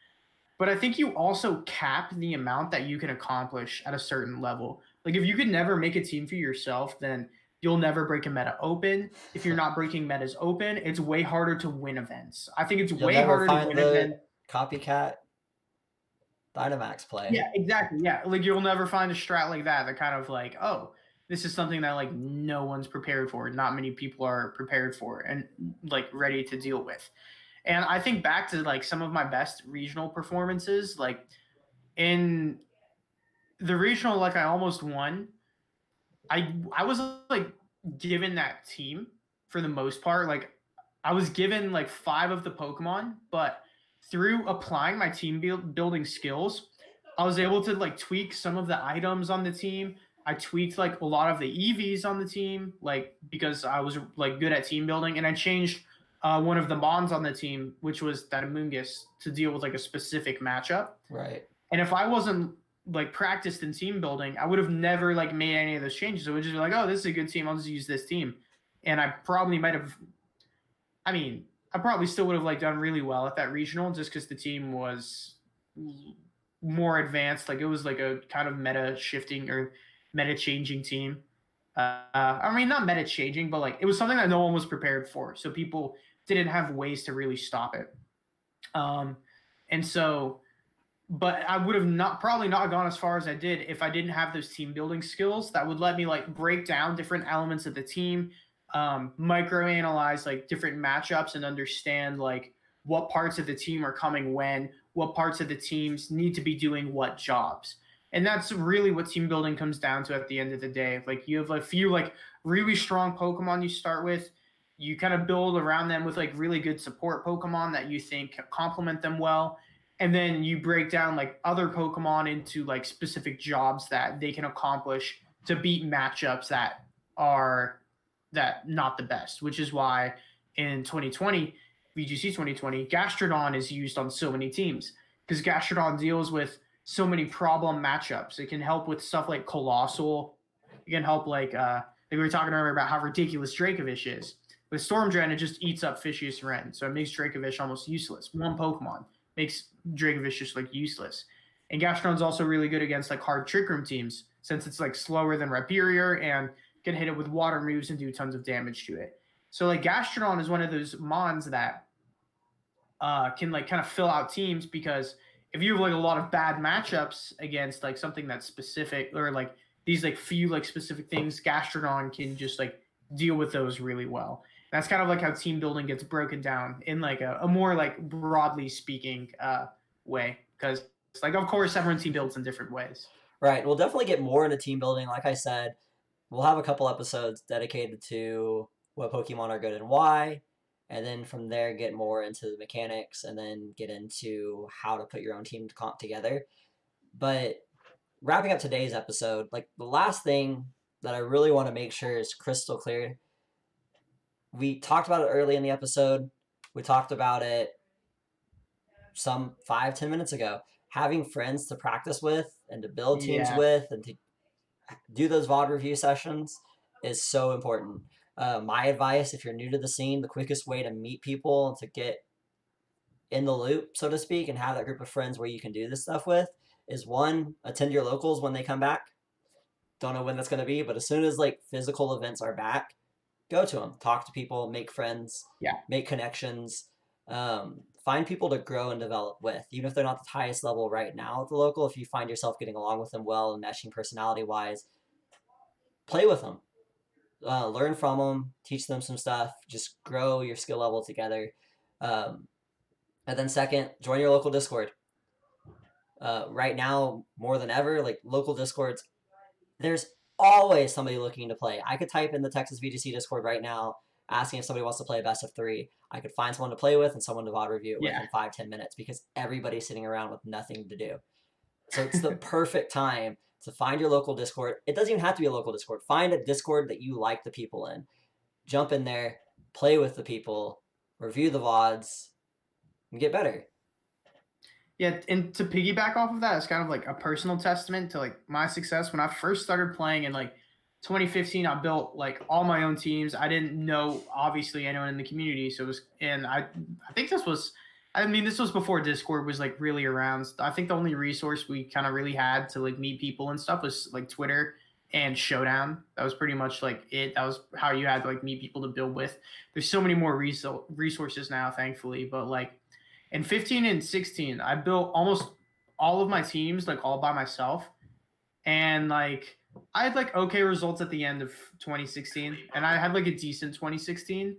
but I think you also cap the amount that you can accomplish at a certain level. Like if you could never make a team for yourself, then you'll never break a meta open. If you're not breaking metas open, it's way harder to win events. I think it's You'll way never harder to find win the events. copycat Dynomax play. Yeah, exactly. Yeah, like you'll never find a strat like that kind of like, oh, this is something that like no one's prepared for. Not many people are prepared for and like ready to deal with. And I think back to like some of my best regional performances, like in the regional, like I almost won. I was like given that team for the most part. Like I was given like 5 of the Pokemon, but through applying my team building skills, I was able to like tweak some of the items on the team. I tweaked like a lot of the EVs on the team, like because I was like good at team building, and I changed one of the Mons on the team, which was that Amoonguss, to deal with like a specific matchup. Right. And if I wasn't like practiced in team building, I would have never like made any of those changes. It would just be like, oh, this is a good team, I'll just use this team. And I probably might have, I mean, I probably still would have like done really well at that regional just because the team was more advanced. Like it was like a kind of meta shifting or meta changing team. I mean, not meta changing, but like it was something that no one was prepared for. So people didn't have ways to really stop it. And so, but I would have probably not gone as far as I did if I didn't have those team building skills that would let me like break down different elements of the team, microanalyze like different matchups and understand like what parts of the team are coming when, what parts of the teams need to be doing what jobs. And that's really what team building comes down to at the end of the day. Like you have a few like really strong Pokemon you start with, you kind of build around them with like really good support Pokemon that you think complement them well. And then you break down like other Pokemon into like specific jobs that they can accomplish to beat matchups that are not the best, which is why in 2020, VGC 2020, Gastrodon is used on so many teams. because Gastrodon deals with so many problem matchups. It can help with stuff like Colossal. It can help like we were talking earlier about how ridiculous Dracovish is. With Storm Dragon, it just eats up Fishious Ren, so it makes Dracovish almost useless. One Pokemon makes Dracovish just like useless. And Gastrodon's also really good against like hard Trick Room teams, since it's like slower than Rhyperior and can hit it with water moves and do tons of damage to it. So like Gastrodon is one of those mons that can like kind of fill out teams, because if you have like a lot of bad matchups against like something that's specific, or like these like few like specific things, Gastrodon can just like deal with those really well. That's kind of like how team building gets broken down in like a more like broadly speaking way, because like of course everyone team builds in different ways. Right. We'll definitely get more into team building. Like I said, we'll have a couple episodes dedicated to what Pokemon are good and why. And then from there, get more into the mechanics, and then get into how to put your own team comp together. But wrapping up today's episode, like the last thing that I really want to make sure is crystal clear. We talked about it early in the episode. We talked about it some 5-10 minutes ago. Having friends to practice with and to build teams with and to do those VOD review sessions is so important. My advice, if you're new to the scene, the quickest way to meet people and to get in the loop, so to speak, and have that group of friends where you can do this stuff with is, one, attend your locals when they come back. Don't know when that's going to be, but as soon as like physical events are back, go to them, talk to people, make friends, make connections, find people to grow and develop with. Even if they're not the highest level right now at the local, if you find yourself getting along with them well and meshing personality-wise, play with them. Learn from them, teach them some stuff, just grow your skill level together. And then second, join your local Discord. Right now, more than ever, like local Discords, there's always somebody looking to play. I could type in the Texas VGC Discord right now, asking if somebody wants to play a best of 3. I could find someone to play with and someone to VOD review it with in 5-10 minutes, because everybody's sitting around with nothing to do. So it's the perfect time to find your local Discord. It doesn't even have to be a local Discord. Find a Discord that you like the people in. Jump in there, play with the people, review the VODs, and get better. Yeah, and to piggyback off of that, it's kind of like a personal testament to like my success. When I first started playing in like 2015, I built like all my own teams. I didn't know obviously anyone in the community, so it was, and I think this was before Discord was like really around. I think the only resource we kind of really had to like meet people and stuff was like Twitter and Showdown. That was pretty much like it. That was how you had to like meet people to build with. There's so many more resources now, thankfully, but like in 15 and 16, I built almost all of my teams like all by myself, and like I had like okay results at the end of 2016, and I had like a decent 2016.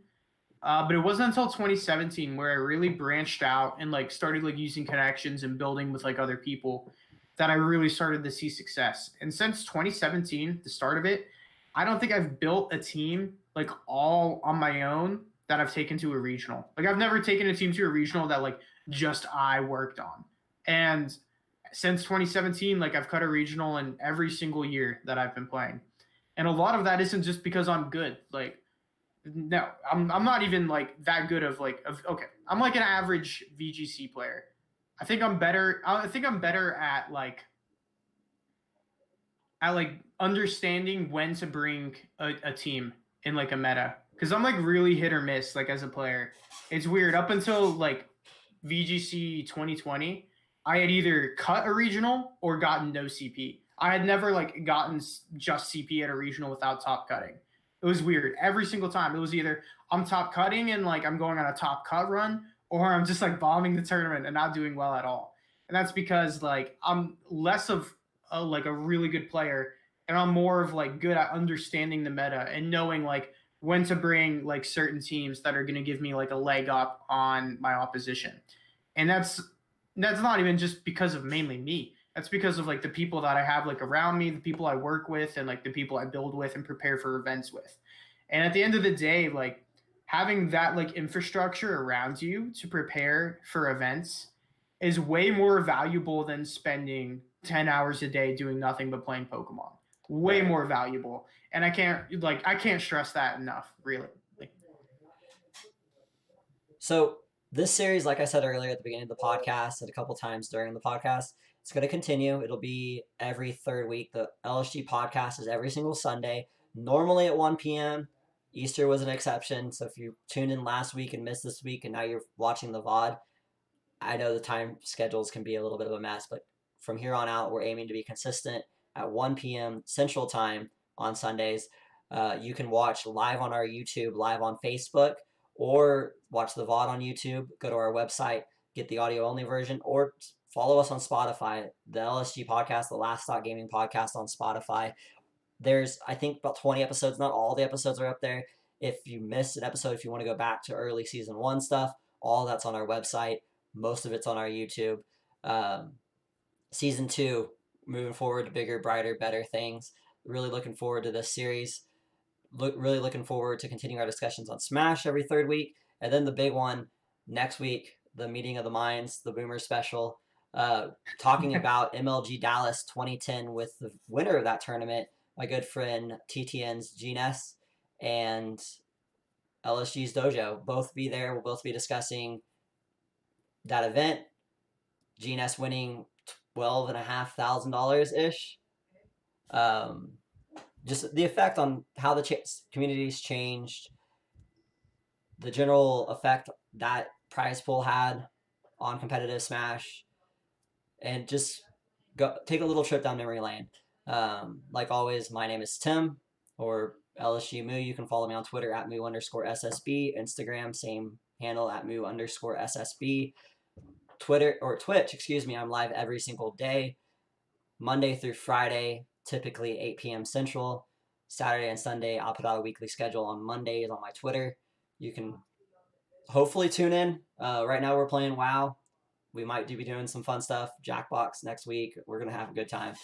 But it wasn't until 2017 where I really branched out and like started like using connections and building with like other people that I really started to see success. And since 2017, the start of it, I don't think I've built a team like all on my own that I've taken to a regional. Like I've never taken a team to a regional that like just I worked on. And since 2017, like I've cut a regional in every single year that I've been playing. And a lot of that isn't just because I'm good. Like, no, I'm not even like that good okay. I'm like an average VGC player. I think I'm better at like understanding when to bring a team in like a meta, because I'm like really hit or miss like as a player. It's weird. Up until like VGC 2020, I had either cut a regional or gotten no CP. I had never like gotten just CP at a regional without top cutting. It was weird. Every single time it was either I'm top cutting and like I'm going on a top cut run, or I'm just like bombing the tournament and not doing well at all. And that's because like I'm less of a really good player, and I'm more of like good at understanding the meta and knowing like when to bring like certain teams that are going to give me like a leg up on my opposition. And that's not even just because of mainly me. That's because of like the people that I have like around me, the people I work with, and like the people I build with and prepare for events with. And at the end of the day, like having that like infrastructure around you to prepare for events is way more valuable than spending 10 hours a day doing nothing but playing Pokemon. Way more valuable. And I can't stress that enough, really. So this series, like I said earlier at the beginning of the podcast and a couple times during the podcast, it's going to continue. It'll be every third week. The LSG podcast is every single Sunday, normally at 1 p.m. Easter was an exception. So if you tuned in last week and missed this week and now you're watching the VOD, I know the time schedules can be a little bit of a mess, but from here on out, we're aiming to be consistent at 1 p.m. Central Time on Sundays. You can watch live on our YouTube, live on Facebook, or watch the VOD on YouTube. Go to our website, get the audio only version, or follow us on Spotify, the LSG podcast, the Last Stop Gaming podcast on Spotify. There's, I think, about 20 episodes. Not all the episodes are up there. If you missed an episode, if you want to go back to early season 1 stuff, all that's on our website. Most of it's on our YouTube. Season 2, moving forward to bigger, brighter, better things. Really looking forward to this series. Really looking forward to continuing our discussions on Smash every third week. And then the big one next week, the Meeting of the Minds, the Boomer special, talking about MLG Dallas 2010 with the winner of that tournament, my good friend TTN's Gnes and LSG's Dojo. Both be there. We'll both be discussing that event. Gnes winning $12,500 ish. Just the effect on how the community's changed, the general effect that prize pool had on competitive Smash, and just take a little trip down memory lane. Like always, my name is Tim, or LSG Moo. You can follow me on Twitter at Moo_SSB, Instagram, same handle at Moo_SSB. Twitter or Twitch, I'm live every single day, Monday through Friday, typically 8 p.m. Central. Saturday and Sunday, I'll put out a weekly schedule on Mondays on my Twitter. You can hopefully tune in. Right now we're playing WoW. We might be doing some fun stuff. Jackbox next week. We're going to have a good time.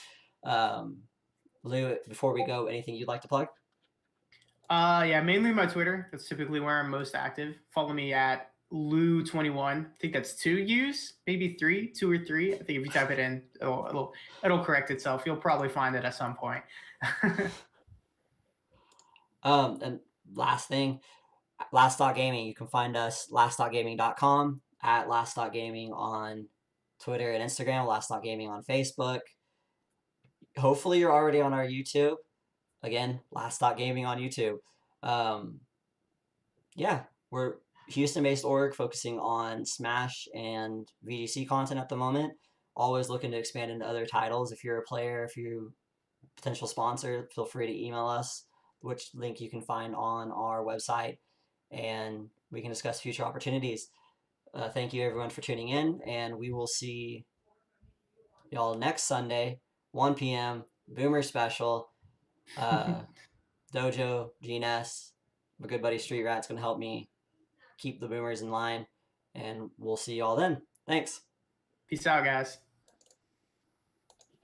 Lou, before we go, anything you'd like to plug? Yeah, mainly my Twitter. That's typically where I'm most active. Follow me at Lou21. I think that's 2 U's, maybe 3, 2 or 3. I think if you type it in, it'll correct itself. You'll probably find it at some point. And last thing, Last Stop Gaming. You can find us laststopgaming.com, at Last Stop Gaming on Twitter and Instagram, Last Stop Gaming on Facebook. Hopefully you're already on our YouTube. Again, Last Stop Gaming on YouTube. Yeah, we're Houston-based org focusing on Smash and VGC content at the moment. Always looking to expand into other titles. If you're a player, if you're a potential sponsor, feel free to email us, which link you can find on our website, and we can discuss future opportunities. Thank you everyone for tuning in, and we will see y'all next Sunday, 1 p.m. Boomer special. Dojo, Gnes, my good buddy Street Rat's going to help me keep the Boomers in line, and we'll see y'all then. Thanks. Peace out, guys.